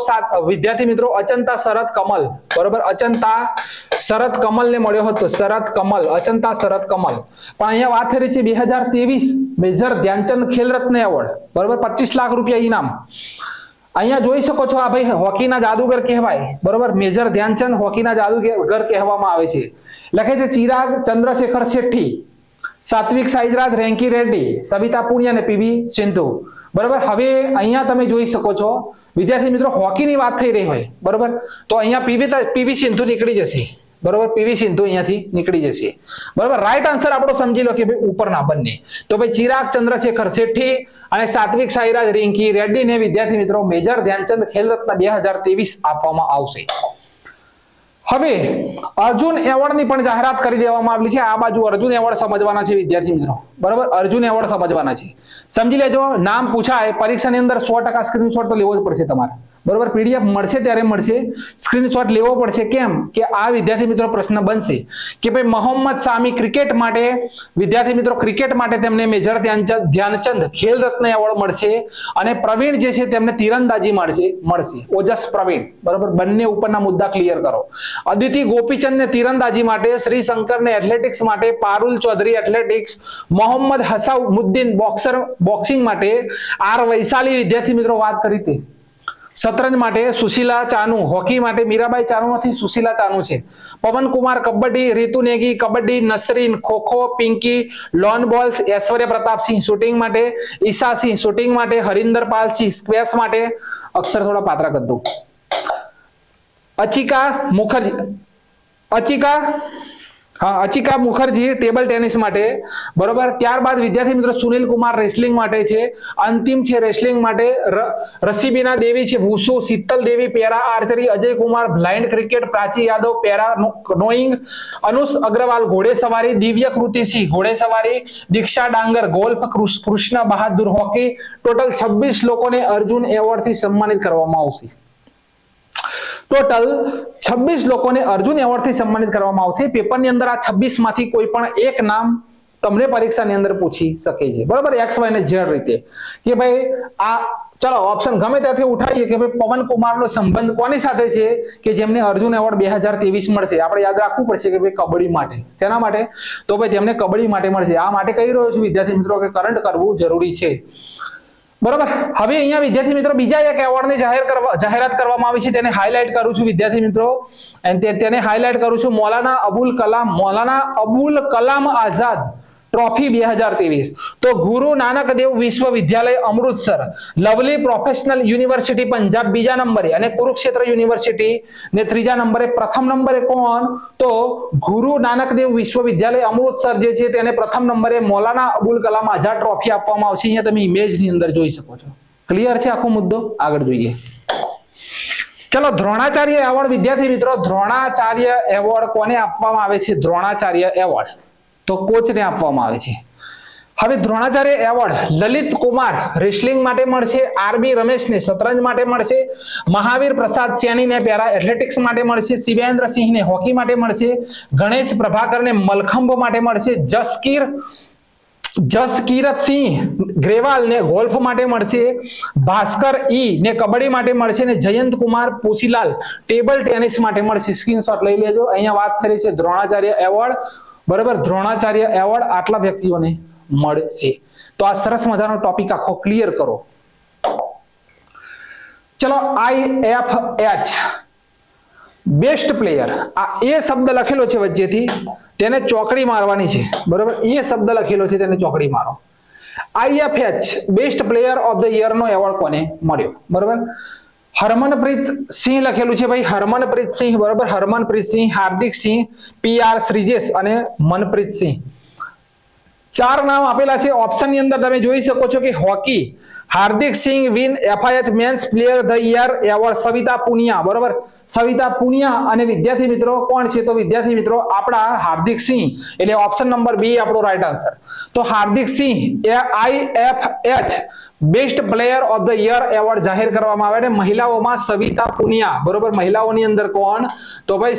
વિદ્યાર્થી મિત્રો અચંતા શરદ કમલ, બરોબર, અચંતા શરદ કમલ ને મળ્યો હતો. શરદ કમલ, અચંતા શરદ કમલ. પણ અહીંયા વાત થઈ રહી છે 2023 મેજર ધ્યાનચંદ ખેલ રત્ન એવોર્ડ, બરોબર, 25 લાખ રૂપિયા ઇનામ. અહીંયા જોઈ શકો છો આ ભાઈ હોકીના જાદુગર કહેવાય, બરોબર. મેજર ધ્યાનચંદ હોકીના જાદુગર કહેવામાં આવે છે. લખે છે ચિરાગ ચંદ્રશેખર શેટ્ટી, સાત્વિક સાઈરાજ રેન્કી રેડ્ડી, સવિતા પુનિયા અને પીવી સિંધુ, બરોબર. હવે અહીંયા તમે જોઈ શકો છો વિદ્યાર્થી મિત્રો હોકીની વાત થઈ રહી હોય, બરોબર, તો અહીંયા પીવી સિંધુ નીકળી જશે, બરોબર. પીવી સિંધુ અહીંયાથી નીકળી જશે, બરોબર. રાઈટ આન્સર આપણો સમજી લો કે ભાઈ ઉપરના બંને. તો ભાઈ ચિરાગ ચંદ્રશેખર શેટ્ટી અને સાત્વિક સાઈરાજ રેન્કી રેડ્ડી ને વિદ્યાર્થી મિત્રો મેજર ધ્યાનચંદ ખેલ રત્ન 2023 આપવામાં આવશે. હવે અર્જુન એવોર્ડની પણ જાહેરાત કરી દેવામાં આવેલી છે. આ બાજુ અર્જુન એવોર્ડ સમજવાના છે વિદ્યાર્થી મિત્રો, બરોબર. અર્જુન એવોર્ડ સમજવાના છે, સમજી લેજો. નામ પૂછાય પરીક્ષાની અંદર 100% સ્ક્રીનશોટ તો લેવો જ પડશે તમારે, બરોબર, પીડીએફ મળશે ત્યારે મળશે, સ્ક્રીનશોટ લેવો પડશે. કેમ કે આ વિદ્યાર્થી મિત્રો પ્રશ્ન બનશે કે ભાઈ મોહમ્મદ શામી ક્રિકેટ માટે, વિદ્યાર્થી મિત્રો ક્રિકેટ માટે તેમને મેજર ધ્યાનચંદ ખેલ રત્ન એવોર્ડ મળશે અને પ્રવીણ જે છે તેમને તીરંદાજી મળશે. ઓજસ પ્રવીણ, બરોબર, બંને ઉપરના મુદ્દા ક્લિયર કરો. અદિતિ ગોપીચંદ ને તીરંદાજી માટે, શ્રી શંકર ને એથ્લેટિક્સ માટે, પારુલ ચૌધરી એથ્લેટિક્સ, મોહમ્મદ હસાઉદ્દીન બોક્સિંગ માટે, આર વૈશાલી વિદ્યાર્થી મિત્રો વાત કરી તે શતરંજ માટે, સુશીલા ચાનુ હોકી માટે, મીરાબાઈ ચાનુ નથી, સુશીલા ચાનુ છે, પવન કુમાર કબડ્ડી, રીતુ નેગી કબડ્ડી, નસરીન ખોખો, પિંકી લોન બોલ્સ, ઐશ્વર્ય પ્રતાપસિંહ શૂટિંગ માટે, ઈશા સિંહ શૂટિંગ માટે, હરિંદર પાલ સિંહ સ્ક્વેશ માટે. અક્ષર થોડા પાત્રા કરી દઉં. અચિકા મુખર્જી ટેબલ ટેનિસ માટે, બરોબર. ત્યારબાદ વિદ્યાર્થી મિત્રો સુનિલ કુમાર રેસલિંગ માટે છે, અંતિમ છે રેસલિંગ માટે, રસીબીના દેવી છે wushu, Sheetal Devi para archery, Ajay Kumar blind cricket, Prachi Yadav para canoeing, Anush Agarwalla ઘોડેસવારી, દિવ્ય કૃતિસિંહ ઘોડેસવારી, Diksha Dagar golf, Krishna Bahadur hockey. Total 26 લોકોને અર્જુન એવોર્ડ થી સન્માનિત કરવામાં આવશે. ટોટલ 26 લોકોને અર્જુન એવોર્ડ થી સન્માનિત કરવામાં આવશે. પેપરની અંદર આ 26 માંથી કોઈ પણ એક નામ તમને પરીક્ષાની અંદર પૂછી શકે છે, બરોબર, એક્સ વાય ને ઝેડ રીતે કે ભાઈ આ ચલો ઓપ્શન ગમે ત્યાંથી ઉઠાવીએ કે ભાઈ પવન કુમારનો સંબંધ કોની સાથે છે કે જેમને અર્જુન એવોર્ડ 2023 મળશે. આપણે યાદ રાખવું પડશે કે ભાઈ કબડ્ડી માટે. શેના માટે? તો ભાઈ તેમને કબડ્ડી માટે મળશે. આ માટે કહી રહ્યો છું વિદ્યાર્થી મિત્રો કે કરંટ કરવું જરૂરી છે, બરોબર. હવે અહીંયા વિદ્યાર્થી મિત્રો બીજા એક એવોર્ડની જાહેરાત કરવામાં આવી છે, તેને હાઇલાઇટ કરું છું વિદ્યાર્થી મિત્રો, તેને હાઇલાઇટ કરું છું. મૌલાના અબુલ કલામ આઝાદ ટ્રોફી 2023. તો ગુરુ નાનક દેવ વિશ્વવિદ્યાલય Amritsar, lovely professional university Punjab બીજા નંબરે અને કુરુક્ષેત્ર યુનિવર્સિટી ને ત્રીજા નંબરે. પ્રથમ નંબરે કોણ? તો ગુરુ નાનક દેવ વિશ્વવિદ્યાલય અમૃતસર જે છે તેને પ્રથમ નંબરે મૌલાના અબુલ કલામ આઝાદ ટ્રોફી આપવામાં આવશે. અહીંયા તમે ઇમેજની અંદર જોઈ શકો છો. ક્લિયર છે આખો મુદ્દો? આગળ જોઈએ. ચલો, દ્રોણાચાર્ય એવોર્ડ વિદ્યાર્થી મિત્રો, દ્રોણાચાર્ય એવોર્ડ કોને આપવામાં આવે છે? દ્રોણાચાર્ય એવોર્ડ તો કોચને આપવામાં આવે છે. હવે દ્રોણાચાર્ય એવોર્ડ લલિત કુમાર રેસલિંગ માટે મળશે, આરબી રમેશને શતરંજ માટે મળશે, મહાવીર પ્રસાદ સૈનીને પેરા એથ્લેટિક્સ માટે મળશે, શિવેન્દ્ર સિંહને હોકી માટે મળશે, ગણેશ પ્રભાકરને મલખંભ માટે મળશે, જસકીરત સિંહ ગ્રેવાલ ને ગોલ્ફ માટે મળશે, ભાસ્કર ઈ ને કબડ્ડી માટે મળશે ને જયંત કુમાર પોશીલાલ ટેબલ ટેનિસ માટે મળશે. સ્ક્રીનશોટ લઈ લેજો. અહીંયા વાત કરી છે દ્રોણાચાર્ય એવોર્ડ, બરાબર. દ્રોણાચાર્ય એવોર્ડ આટલા વ્યક્તિઓને મળશે. તો આ સરસ મજાનો ટોપિક આખો ક્લિયર કરો. ચલો, IFH બેસ્ટ પ્લેયર, આ એ શબ્દ લખેલો છે વચ્ચેથી, તેને ચોકડી મારવાની છે, બરાબર. એ શબ્દ લખેલો છે તેને ચોકડી મારો. IFH best player of the year નો એવોર્ડ કોને મળ્યો? બરાબર. હરમનપ્રીત સિંહ લખેલું છે ભાઈ, હરમનપ્રીત સિંહ, બરાબર. હરમનપ્રીત સિંહ, હાર્દિક સિંહ, PR શ્રીજેશ અને મનપ્રીત સિંહ. 4 નામ આપેલા છે. ઓપ્શનની અંદર તમે જોઈ શકો છો કે hockey Hardik Singh win FIH men's player the year award Savita Punia, બરાબર. સવિતા પુનિયા અને વિદ્યાર્થી મિત્રો કોણ છે? તો વિદ્યાર્થી મિત્રો આપણા હાર્દિક સિંહ, એટલે ઓપ્શન નંબર B આપણો રાઈટ આન્સર. તો હાર્દિક સિંહ IFH best player of the year award જાહેર કરવામાં આવે. મહિલાઓમાં સવિતા પુનિયા, બરોબર. મહિલાઓની અંદર કોણ? તો ભાઈ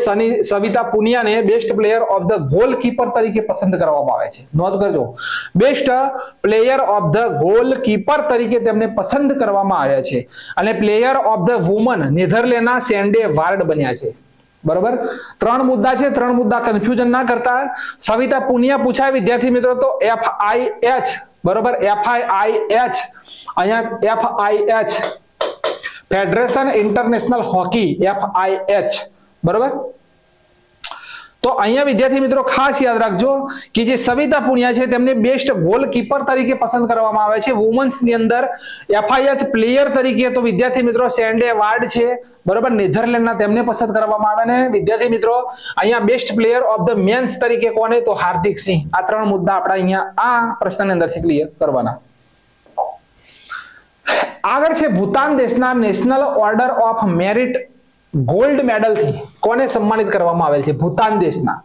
સવિતા પુનિયાને best player of the goalkeeper તરીકે પસંદ કરવામાં આવે છે. નોંધ કરજો, best player of the goalkeeper તરીકે તેમને પસંદ કરવામાં આવ્યા છે. અને પ્લેયર ઓફ ધ વુમન નેધરલેન્ડના સેન્ડે વાર્ડ બન્યા છે, બરોબર. 3 મુદ્દા છે, 3 મુદ્દા કન્ફ્યુઝન ના કરતા. સવિતા પુનિયા પૂછાય વિદ્યાર્થી મિત્રો તો FIH, બરોબર. FIH અહીંયા FIH federation international hockey, FIH, બરોબર. તો અહીંયા વિદ્યાર્થી મિત્રો ખાસ યાદ રાખજો કે જે સવિતા પુનિયા છે તેમને બેસ્ટ ગોલકીપર તરીકે પસંદ કરવામાં આવે છે. વુમન્સ ની અંદર FIH પ્લેયર તરીકે તો વિદ્યાર્થી મિત્રો સેન્ડે વાર્ડ છે, બરોબર. નેધરલેન્ડના તેમને પસંદ કરવામાં આવે. ને વિદ્યાર્થી મિત્રો અહીંયા best player of the men's તરીકે કોને? તો હાર્દિક સિંહ. આ 3 મુદ્દા આપણે અહીંયા આ પ્રશ્નની અંદરથી ક્લિયર કરવાના. આગળ છે ભૂતાન દેશના national order of merit gold મેડલથી કોને સન્માનિત કરવામાં આવેલ છે? ભૂતાન દેશના.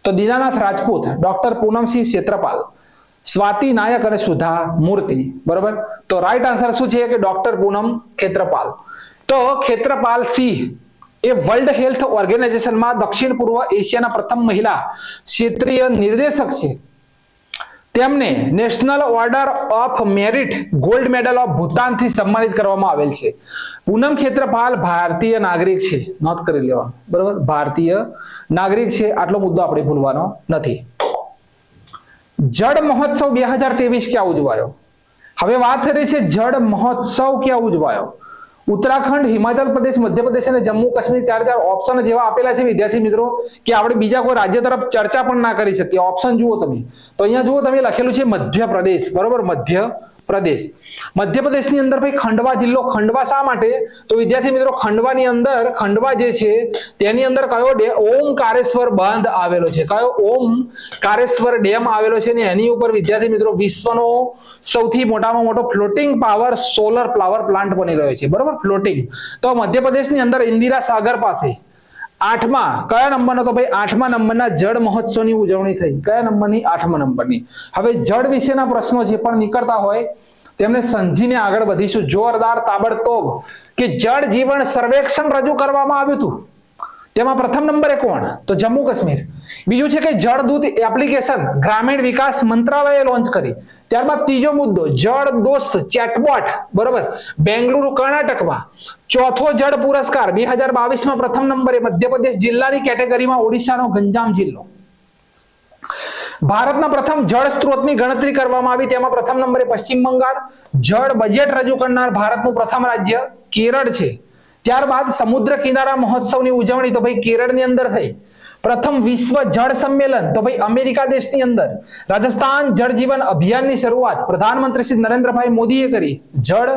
તો દીનાનાથ રાજપૂત, ડોક્ટર પૂનમસિંહ ક્ષેત્રપાલ, સ્વાતિ નાયક અને સુધા મૂર્તિ, બરોબર. તો રાઈટ આન્સર શું છે કે ડોક્ટર પૂનમ ક્ષેત્રપાલ. તો ખેત્રપાલ સિંહ એ વર્લ્ડ હેલ્થ ઓર્ગેનાઇઝેશનમાં દક્ષિણ પૂર્વ એશિયાના પ્રથમ મહિલા ક્ષેત્રીય નિર્દેશક છે. તેમને national order of merit gold medal of ભૂતાનથી સન્માનિત કરવામાં આવેલ છે. પૂનમ ખેત્રપાલ ભારતીય નાગરિક છે, નોંધ કરી લેવાનું, બરાબર, ભારતીય નાગરિક છે, આટલો મુદ્દો આપણે ભૂલવાનો નથી. જળ મહોત્સવ 2023 ક્યાં ઉજવાયો? હવે વાત થઈ રહી છે જળ મહોત્સવ ક્યાં ઉજવાયો. ઉત્તરાખંડ, હિમાચલ પ્રદેશ, મધ્યપ્રદેશ અને જમ્મુ કાશ્મીર 4 ઓપ્શન જેવા આપેલા છે વિદ્યાર્થી મિત્રો કે આપણે બીજા કોઈ રાજ્ય તરફ ચર્ચા પણ ના કરી શકીએ. ઓપ્શન જુઓ તમે, તો અહીંયા જુઓ તમે લખેલું છે મધ્યપ્રદેશ, બરોબર, મધ્યપ્રદેશ. મધ્યપ્રદેશની અંદર ભાઈ ખંડવા જિલ્લો. ખંડવા શા માટે? તો વિદ્યાર્થી મિત્રો ખંડવાની અંદર, ખંડવા જે છે તેની અંદર કયો ઓમકારેશ્વર બંધ આવેલો છે. કયો? ઓમકારેશ્વર ડેમ આવેલો છે ને એની ઉપર વિદ્યાર્થી મિત્રો વિશ્વનો સૌથી મોટામાં મોટો floating power solar power plant બની રહ્યો છે, બરોબર, ફ્લોટિંગ. તો મધ્યપ્રદેશની અંદર ઇન્દિરા સાગર પાસે 8મા કયા નંબરનો? તો ભાઈ 8મા નંબરના જળ મહોત્સવની ઉજવણી થઈ. કયા નંબરની? 8મા નંબરની. હવે જળ વિશેના પ્રશ્નો જે પણ નીકળતા હોય તેમને સમજીને આગળ વધીશું. જોરદાર તાબડતોબ કે જળ જીવન સર્વેક્ષણ રજૂ કરવામાં આવ્યું હતું, તેમાં પ્રથમ નંબરે કોણ? તો જમ્મુ કાશ્મીર. બીજું છે કે જળદૂત એપ્લિકેશન ગ્રામીણ વિકાસ મંત્રાલયે લોન્ચ કરી. ત્યારબાદ ત્રીજો મુદ્દો જળ દોસ્ત ચેટબોટ, બરોબર, બેંગલુરુ કર્ણાટકમાં. ચોથો જળ પુરસ્કાર 2022માં પ્રથમ નંબરે મધ્યપ્રદેશ જિલ્લાની કેટેગરીમાં ઓડિશાનો ગંજામ જિલ્લો. ભારતના પ્રથમ જળ સ્ત્રોતની ગણતરી કરવામાં આવી, તેમાં પ્રથમ નંબરે પશ્ચિમ બંગાળ. જળ બજેટ રજૂ કરનાર ભારતનું પ્રથમ રાજ્ય કેરળ છે. ત્યારબાદ સમુદ્ર કિનારા મહોત્સવની ઉજવણી તો ભાઈ કેરળની અંદર થઈ. પ્રથમ વિશ્વ જળ સંમેલન તો ભાઈ અમેરિકા દેશની અંદર. રાજસ્થાન જળ જીવન અભિયાનની શરૂઆત પ્રધાનમંત્રી શ્રી નરેન્દ્રભાઈ મોદીએ કરી. જળ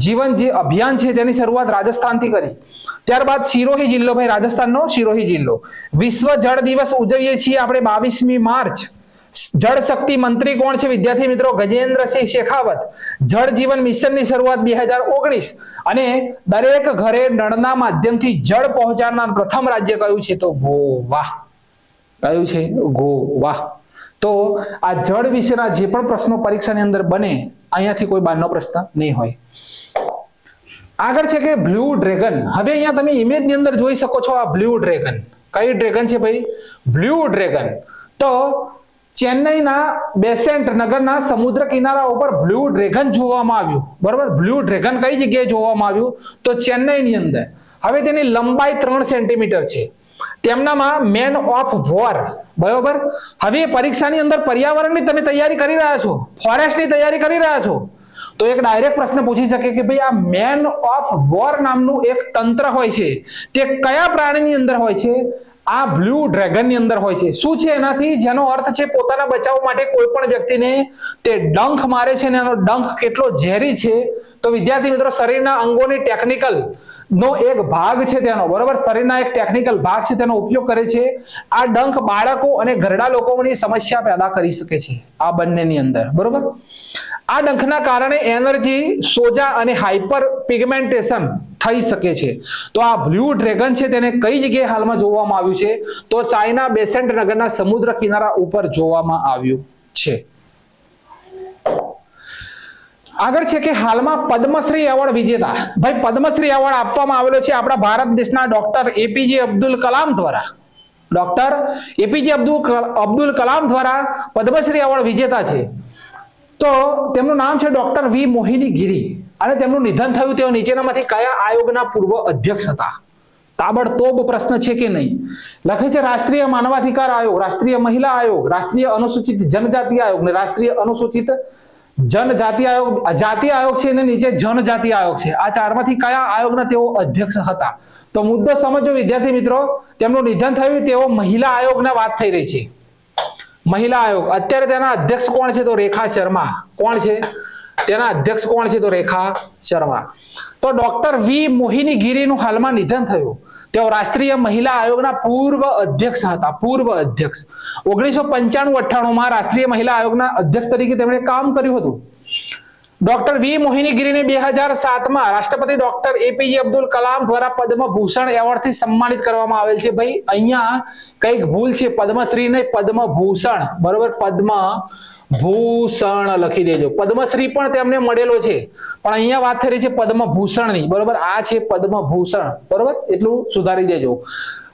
જીવન જે અભિયાન છે તેની શરૂઆત રાજસ્થાનથી કરી. ત્યારબાદ સિરોહી જિલ્લો, ભાઈ રાજસ્થાનનો સિરોહી જિલ્લો. વિશ્વ જળ દિવસ ઉજવીએ છીએ આપણે 22મી માર્ચ. જળ શક્તિ મંત્રી કોણ છે વિદ્યાર્થી મિત્રો? ગજેન્દ્રસિંહ શેખાવત. જળ જીવન મિશનની શરૂઆત 2019 અને દરેક ઘરે નળના માધ્યમથી જળ પહોંચાડનાર પ્રથમ રાજ્ય કયું છે? તો ગોવા. કયું છે? ગોવા. તો આ જળ વિશેના જે પણ પ્રશ્નો પરીક્ષાની અંદર બને અહીંયાથી કોઈ બારનો પ્રશ્ન નહીં હોય. આગળ છે કે બ્લુ ડ્રેગન. હવે અહીંયા તમે ઇમેજની અંદર જોઈ શકો છો આ બ્લુ ડ્રેગન. કઈ ડ્રેગન છે ભાઈ? Blue dragon. તો ચેન્નઈના બેસેન્ટ નગરના સમુદ્ર કિનારા ઉપર બ્લુ ડ્રેગન જોવામાં આવ્યું, બરોબર. બ્લુ ડ્રેગન કઈ જગ્યાએ જોવામાં આવ્યું? તો ચેન્નઈની અંદર. હવે તેની લંબાઈ 3 સેન્ટીમીટર છે. તેમનામાં મેન ઓફ વોર, બરોબર. હવે પરીક્ષાની અંદર પર્યાવરણની તમે તૈયારી કરી રહ્યા છો, ફોરેસ્ટની તૈયારી કરી રહ્યા છો, તો એક ડાયરેક્ટ પ્રશ્ન પૂછી શકે કે ભાઈ આ મેન ઓફ વોર નામનું એક તંત્ર હોય છે તે કયા પ્રાણીની અંદર હોય છે? આ બ્લુ ડ્રેગનની અંદર હોય છે. શું છે એનાથી? જેનો અર્થ છે પોતાના બચાવ માટે કોઈ પણ વ્યક્તિને તે ડંખ મારે છે અને એનો ડંખ કેટલો ઝેરી છે. તો વિદ્યાર્થી મિત્રો શરીરના અંગોની ટેકનિકલ નો એક ભાગ છે તેનો, બરોબર, શરીરના એક ટેકનિકલ ભાગ છે તેનો ઉપયોગ કરે છે. આ ડંખ બાળકો અને ઘરડા લોકોની સમસ્યા પેદા કરી શકે છે આ બંનેની અંદર, બરોબર. આ ડંખના કારણે એનર્જી, સોજા અને હાઇપર પિગમેન્ટેશન થઈ શકે છે. તો આ બ્લુ ડ્રેગન છે તેને કઈ જગ્યાએ હાલમાં જોવામાં આવ્યું છે? તો ચાઇના બેસેન્ટ નગરના સમુદ્ર કિનારા ઉપર જોવામાં આવ્યું છે. આગળ છે કે હાલમાં પદ્મશ્રી એવોર્ડ વિજેતા, ભાઈ પદ્મશ્રી એવોર્ડ આપવામાં આવેલો છે આપણા ભારત દેશના ડોક્ટર એપીજે અબ્દુલ કલામ દ્વારા. ડોક્ટર એપીજે અબ્દુલ કલામ દ્વારા પદ્મશ્રી એવોર્ડ વિજેતા છે. તો તેમનું નામ છે ડોક્ટર વી મોહિની ગિરી અને તેમનું નિધન થયું. તેઓ નીચેનામાંથી કયા આયોગના પૂર્વ અધ્યક્ષ હતા? તાબડતોબ પ્રશ્ન છે કે નહીં? લખે છે રાષ્ટ્રીય માનવાધિકાર આયોગ, રાષ્ટ્રીય મહિલા આયોગ, રાષ્ટ્રીય અનુસૂચિત જનજાતિ આયોગ ને રાષ્ટ્રીય અનુસૂચિત જનજાતિ આયોગ. જાતિ આયોગ છે અને નીચે જનજાતિ આયોગ છે. આ ચારમાંથી કયા આયોગના તેઓ અધ્યક્ષ હતા? તો મુદ્દો સમજો વિદ્યાર્થી મિત્રો, તેમનું નિધન થયું, તેઓ મહિલા આયોગના વાત થઈ રહી છે. મહિલા આયોગ. અત્યારે તેના અધ્યક્ષ કોણ છે? તો રેખા શર્મા. કોણ છે તેના અધ્યક્ષ? કોણ છે? તો રેખા શર્મા. તો ડોક્ટર વી મોહિની ગિરીનું હાલમાં નિધન થયું. તેઓ રાષ્ટ્રીય મહિલા આયોગના પૂર્વ અધ્યક્ષ હતા. પૂર્વ અધ્યક્ષ. 1995-98માં રાષ્ટ્રીય મહિલા આયોગના અધ્યક્ષ તરીકે તેમણે કામ કર્યું હતું. ડોક્ટર વી મોહિનીગીરીને 2007 રાષ્ટ્રપતિ ડોક્ટર એપીજે અબ્દુલ કલામ દ્વારા પદ્મભૂષણ એવોર્ડથી સન્માનિત કરવામાં આવેલ છે. ભાઈ અહીંયા કઈક ભૂલ છે, પદ્મશ્રી નહીં પદ્મભૂષણ, બરોબર, પદ્મભૂષણ લખી દેજો. પદ્મશ્રી પણ તેમને મળેલો છે, પણ અહીંયા વાત થઈ રહી છે પદ્મભૂષણની, બરોબર, આ છે પદ્મભૂષણ, બરોબર, એટલું સુધારી દેજો.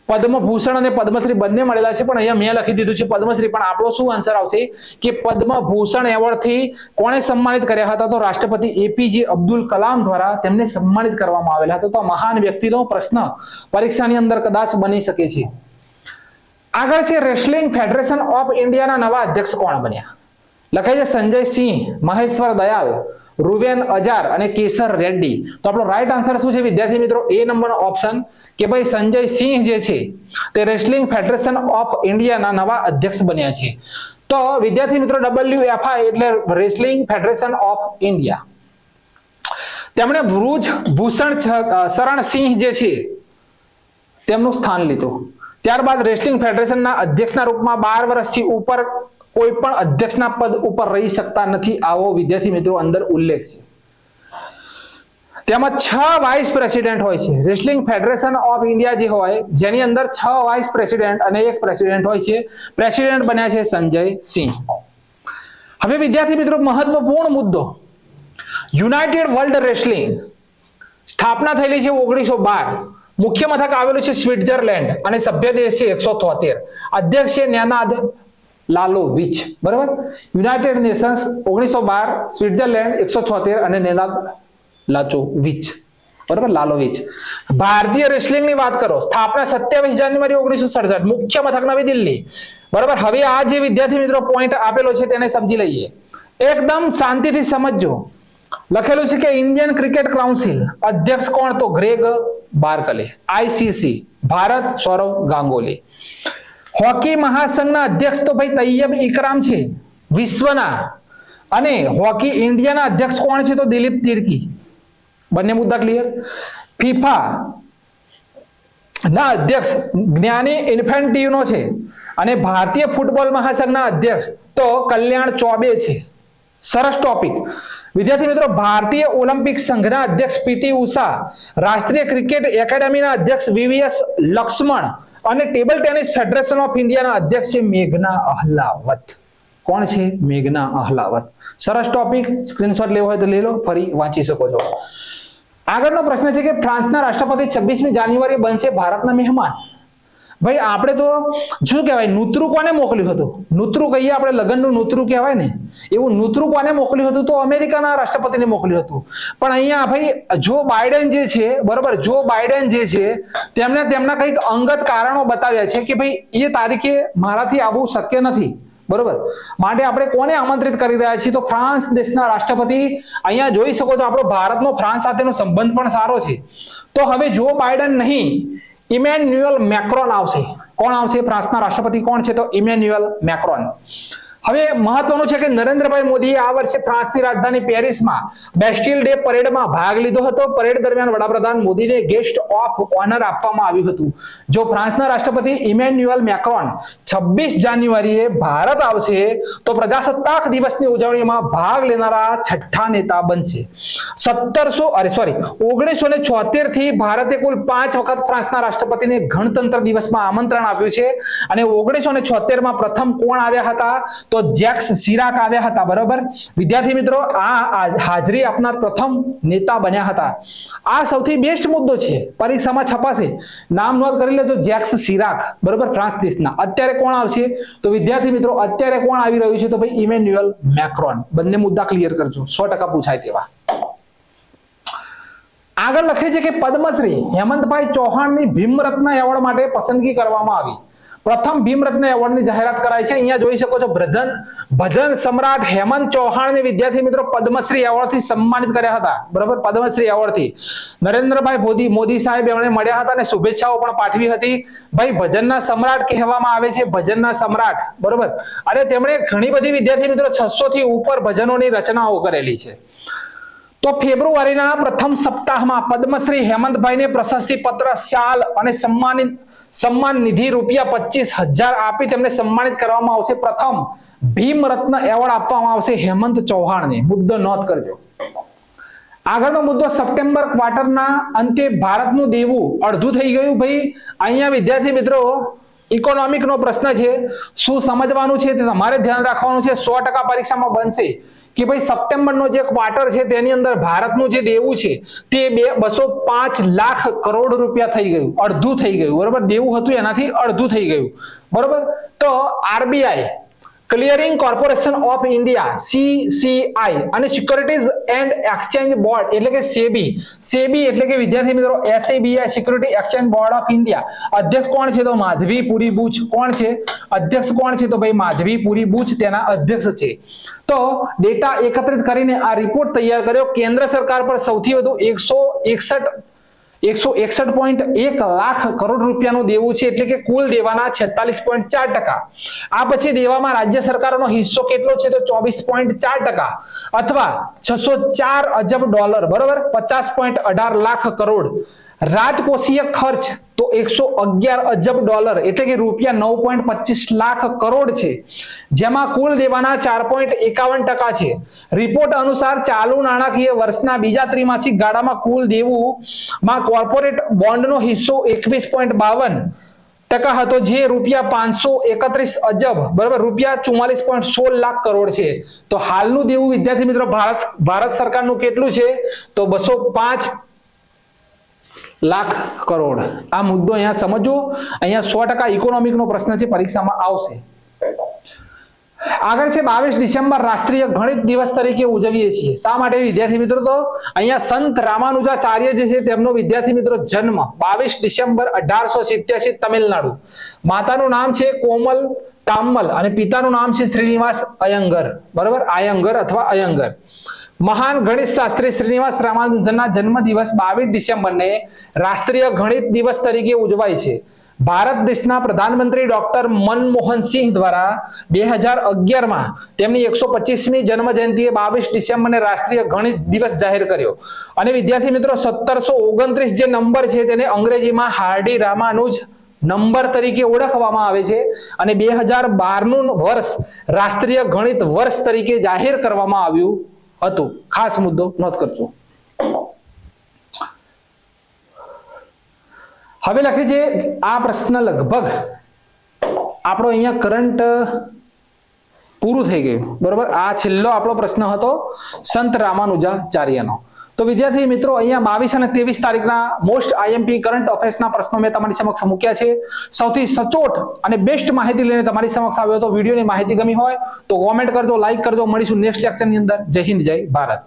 પદ્મભૂષણ અને પદ્મશ્રી બંને મળેલા છે, પણ અહીંયા મેં લખી દીધું છે પદ્મશ્રી. પણ આપણો શું આન્સર આવશે કે પદ્મભૂષણ એવોર્ડથી કોણે સન્માનિત કર્યા હતા? તો રાષ્ટ્રપતિ એપીજે અબ્દુલ કલામ દ્વારા તેમને સન્માનિત કરવામાં આવેલા હતા. તો મહાન વ્યક્તિનો પ્રશ્ન પરીક્ષાની અંદર કદાચ બની શકે છે. આગળ છે રેસલિંગ ફેડરેશન ઓફ ઇન્ડિયાના નવા અધ્યક્ષ કોણ બન્યા? લખાય છે સંજય સિંહ, મહેશ્વર દયાલ, રૂવેન અજાર અને કેસર રેડ્ડી. તો આપણો રાઈટ આન્સર શું છે વિદ્યાર્થી મિત્રો? એ નંબરનો ઓપ્શન કે ભાઈ સંજય સિંહ જે છે તે રેસલિંગ ફેડરેશન ઓફ ઇન્ડિયાના નવા અધ્યક્ષ બન્યા છે. તો વિદ્યાર્થી મિત્રો WFI એટલે રેસલિંગ ફેડરેશન ઓફ ઇન્ડિયા. તેમણે વૃજ ભૂષણ શરણ સિંહ જે છે તેમનું સ્થાન લીધું. ત્યારબાદ રેસલિંગ ફેડરેશનના અધ્યક્ષના રૂપમાં 12 વર્ષથી ઉપર કોઈ પણ અધ્યક્ષના પદ ઉપર રહી શકતા નથી, આવો વિદ્યાર્થી મિત્રો અંદર ઉલ્લેખ છે. તેમાં 6 વાઇસ પ્રેસિડેન્ટ હોય છે. રેસલિંગ ફેડરેશન ઓફ ઇન્ડિયા જે હોય જેની અંદર 6 વાઇસ પ્રેસિડેન્ટ અને 1 પ્રેસિડેન્ટ હોય છે. પ્રેસિડેન્ટ બન્યા છે સંજય સિંહ. હવે વિદ્યાર્થી મિત્રો મહત્વપૂર્ણ મુદ્દો, યુનાઇટેડ વર્લ્ડ રેસલિંગ સ્થાપના થયેલી છે 1912. મુખ્ય મથક આવેલું છે સ્વિટ્ઝરલેન્ડ અને સભ્ય દેશ છે 173. અધ્યક્ષ છે નેનાદ લાલોવિચ, બરાબર. યુનાઇટેડ નેશન્સ 1912, સ્વિટ્ઝરલેન્ડ 176 અને નેનાદ લાચોવિચ, બરાબર, લાલોવિચ. ભારતીય રેસલિંગની વાત કરો, સ્થાપના 27 જાન્યુઆરી 1967, મુખ્ય મથક નવી દિલ્હી, બરાબર. હવે આ જે વિદ્યાર્થી મિત્રો પોઈન્ટ આપેલો છે તેને સમજી લઈએ, એકદમ શાંતિથી સમજજો. લખેલું છે કે ઇન્ડિયન ક્રિકેટ કાઉન્સિલ અધ્યક્ષ કોણ? તો Greg Barclay. ICC Bharat Sourav Ganguly. Hockey મહાસંઘના અધ્યક્ષ તો ભાઈ તૈયબ ઇકરામ છે વિશ્વના, અને હોકી ઇન્ડિયાના અધ્યક્ષ કોણ છે? તો દિલીપ તિર્કી. બંને મુદ્દા ક્લિયર. ફીફા ના અધ્યક્ષ જ્ઞાની ઇન્ફેન્ટિનો છે, અને ભારતીય ફૂટબોલ મહાસંઘના અધ્યક્ષ તો કલ્યાણ ચોબે છે. સરસ ટોપિક વિદ્યાર્થી મિત્રો. ભારતીય ઓલિમ્પિક સંઘના અધ્યક્ષ પીટી ઉષા, રાષ્ટ્રીય ક્રિકેટ એકેડેમીના અધ્યક્ષ VVS લક્ષ્મણ અને ટેબલ ટેનિસ ફેડરેશન ઓફ ઇન્ડિયાના અધ્યક્ષ છે મેઘના અહલાવત. કોણ છે? મેઘના અહલાવત. સરસ ટોપિક, સ્ક્રીનશોટ લેવો હોય તો લઈ લો, ફરી વાંચી શકો છો. આગળનો પ્રશ્ન છે કે ફ્રાન્સના રાષ્ટ્રપતિ 26મી જાન્યુઆરી બનશે ભારતના મહેમાન. ભાઈ આપણે તો શું કહેવાય, નૂતરું કોને મોકલ્યું હતું? નૂતરું કહીએ આપણે, લગ્નનું નૂતરું કહેવાય ને, એવું નૂતરું કોને મોકલ્યું હતું? તો અમેરિકાના રાષ્ટ્રપતિને મોકલ્યું હતું. પણ અહીંયા ભાઈ જો બાઇડન જે છે, બરોબર, જો બાઇડન જે છે તેમને તેમના કંઈક અંગત કારણો બતાવ્યા છે કે ભાઈ એ તારીખે મારાથી આવવું શક્ય નથી, બરોબર. માટે આપણે કોને આમંત્રિત કરી રહ્યા છીએ? તો ફ્રાન્સ દેશના રાષ્ટ્રપતિ. અહીંયા જોઈ શકો છો આપણો ભારતનો ફ્રાન્સ સાથેનો સંબંધ પણ સારો છે. તો હવે જો બાઇડન નહીં, ઇમેન્યુઅલ મેક્રોન આવશે. કોણ આવશે? ફ્રાન્સના રાષ્ટ્રપતિ કોણ છે? તો ઇમેન્યુઅલ મેક્રોન. હવે મહત્વનું છે કે નરેન્દ્રભાઈ મોદીએ આ વર્ષે ફ્રાન્સની રાજધાની પેરિસમાં બેસ્ટિલ ડે પરેડમાં ભાગ લીધો હતો. પરેડ દરમિયાન વડાપ્રધાન મોદીને ગેસ્ટ ઓફ ઓનર આપવામાં આવ્યું હતું. જો ફ્રાન્સના રાષ્ટ્રપતિ ઇમેન્યુઅલ મેક્રોન 26 જાન્યુઆરીએ ભારત આવશે તો પ્રજાસત્તાક દિવસની ઉજવણીમાં ભાગ લેનારા છઠ્ઠા નેતા બનશે. 1976 થી ભારતે કુલ 5 વખત ફ્રાન્સના રાષ્ટ્રપતિને ગણતંત્ર દિવસમાં આમંત્રણ આપ્યું છે, અને 1976માં પ્રથમ કોણ આવ્યા હતા? તો જેક્સ સિરાક આવ્યા હતા, બરોબર. વિદ્યાર્થી મિત્રો આ હાજરી આપનાર પ્રથમ નેતા બન્યા હતા. આ સૌથી બેસ્ટ મુદ્દો છે, પરીક્ષામાં છપાશે, નામ નોંધ કરી લેજો, જેક્સ સિરાક, બરોબર, ફ્રાન્સ દેશના. અત્યારે કોણ આવશે? તો વિદ્યાર્થી મિત્રો અત્યારે કોણ આવી રહ્યું છે? તો ભાઈ ઇમેન્યુઅલ મેક્રોન. બંને મુદ્દા ક્લિયર કરજો, 100% પૂછાય તેવા. આગળ લખે છે કે પદ્મશ્રી હેમંતભાઈ ચૌહાણની ભીમરત્ન એવોર્ડ માટે પસંદગી કરવામાં આવી. પ્રથમ ભીમરત્ન એવોર્ડની જાહેરાત કરાઈ છે. અહીંયા જોઈ શકો છો ભજન સમ્રાટ હેમંત ચૌહાણને વિદ્યાર્થી મિત્રો પદ્મશ્રી એવોર્ડથી સન્માનિત કર્યા હતા, બરાબર. પદ્મશ્રી એવોર્ડથી નરેન્દ્રભાઈ મોદી સાહેબ એમણે મળ્યા હતા અને શુભેચ્છાઓ પણ પાઠવી હતી. ભાઈ ભજનના સમ્રાટ કહેવામાં આવે છે, ભજનના સમ્રાટ, બરોબર. અને તેમણે ઘણી બધી વિદ્યાર્થી મિત્રો 600 થી ઉપર ભજનોની રચનાઓ કરેલી છે. તો ફેબ્રુઆરીના પ્રથમ સપ્તાહમાં પદ્મશ્રી હેમંતભાઈને પ્રશસ્તિ પત્ર, શાલ અને સન્માન નિધિ ₹25,000 આપી તેમને સન્માનિત કરવામાં આવશે. પ્રથમ ભીમ રત્ન એવોર્ડ આપવામાં આવશે હેમંત ચૌહાણને. મુદ્દો નોંધ કરજો. આગળનો મુદ્દો, સપ્ટેમ્બર ક્વાર્ટરના અંતે ભારતનું દેવું અડધું થઈ ગયું. ભાઈ અહીંયા વિદ્યાર્થી મિત્રો ઇકોનોમિકનો પ્રશ્ન છે, શું સમજવાનું છે તે તમારે ધ્યાન રાખવાનું છે. 100% પરીક્ષામાં બનશે કે ભાઈ સપ્ટેમ્બરનો જે ક્વાર્ટર છે તેની અંદર ભારતનું જે દેવું છે તે 205 લાખ કરોડ રૂપિયા થઈ ગયું, અડધું થઈ ગયું. બરોબર, દેવું હતું એનાથી અડધું થઈ ગયું. બરોબર, તો RBI, clearing corporation of India CCI અને સિક્યોરિટીઝ એન્ડ એક્સચેન્જ બોર્ડ એટલે કે સેબી એટલે કે વિદ્યાર્થી મિત્રો SEBI, security exchange board of India, અધ્યક્ષ કોણ છે? તો માધવીપુરી બુચ. કોણ છે અધ્યક્ષ? કોણ છે? તો ભાઈ માધવીપુરી બુચ તેના અધ્યક્ષ છે. તો ડેટા એકત્રિત કરીને આ રિપોર્ટ તૈયાર કર્યો. કેન્દ્ર સરકાર પર સૌથી વધુ 161.1 લાખ કરોડ રૂપિયાનું દેવું છે, એટલે કે કુલ દેવાના 46.4%. આ પછી દેવામાં રાજ્ય સરકારોનો હિસ્સો કેટલો છે? તો 24.4% અથવા 604 અજબ ડોલર. બરોબર, 50.18 લાખ કરોડ. રાજકોષીય ખર્ચ તો 111 અજબ ડોલર એટલે કે રૂપિયા 9.25 લાખ કરોડ છે, જેમાં કુલ દેવાના 4.51% છે. રિપોર્ટ અનુસાર ચાલુ નાણાકીય વર્ષના બીજા ત્રિમાસિક ગાળામાં કુલ દેવુંમાં કોર્પોરેટ બોન્ડનો હિસ્સો 21.52% હતો, જે રૂપિયા 531 અજબ, બરાબર, રૂપિયા 44.16 લાખ કરોડ છે. તો હાલનું દેવું વિદ્યાર્થી મિત્રો ભારત સરકારનું કેટલું છે? તો 205 લાખ કરોડ. આ મુદ્દો અહીંયા સમજો. અહીંયા 100% ઇકોનોમિકનો પ્રશ્ન છે, પરીક્ષામાં આવશે. આગળ છે 22 ડિસેમ્બર રાષ્ટ્રીય ગણિત દિવસ તરીકે ઉજવીએ છીએ. શા માટે વિદ્યાર્થી મિત્રો? તો અહીંયા સંત રામાનુજાચાર્ય જે છે તેમનો વિદ્યાર્થી મિત્રો જન્મ 22 ડિસેમ્બર 1887 તમિલનાડુ. માતાનું નામ છે કોમલ તામ્મલ અને પિતાનું નામ છે શ્રીનિવાસ અયંગર. બરાબર, આયંગર અથવા અયંગર. મહાન ગણિત શાસ્ત્રી શ્રીનિવાસ રામાનુજનના જન્મ દિવસ 22 ડિસેમ્બરને રાષ્ટ્રીય ગણિત દિવસ તરીકે ઉજવાય છે. ભારત દેશના પ્રધાનમંત્રી ડોક્ટર મનમોહન સિંહ દ્વારા 2011માં તેમની 125મી જન્મ જયંતિએ 22 ડિસેમ્બરને રાષ્ટ્રીય ગણિત દિવસ જાહેર કર્યો. અને વિદ્યાર્થી મિત્રો 1729 જે નંબર છે તેને અંગ્રેજીમાં હાર્ડી રામાનુજ નંબર તરીકે ઓળખવામાં આવે છે. અને 2012નું વર્ષ રાષ્ટ્રીય ગણિત વર્ષ તરીકે જાહેર કરવામાં આવ્યું હતું. ખાસ મુદ્દો નોંધ કરજો. હવે લખે છે આ પ્રશ્ન લગભગ આપણો અહીંયા કરંટ પૂરું થઈ ગયું. બરોબર, આ છેલ્લો આપણો પ્રશ્ન હતો સંત રામાનુજાચાર્યનો. તો વિદ્યાર્થી મિત્રો અહીંયા 22 અને 23 તારીખના મોસ્ટ IMP કરંટ અફેર્સના પ્રશ્નો મેં તમારી સમક્ષ મૂક્યા છે. સૌથી સચોટ અને બેસ્ટ માહિતી લઈને તમારી સમક્ષ આવ્યો હતો. વિડીયોની માહિતી ગમી હોય તો કોમેન્ટ કરજો, લાઈક કરજો. મળીશું નેક્સ્ટ લેક્ચરની અંદર. જય હિન્દ, જય ભારત.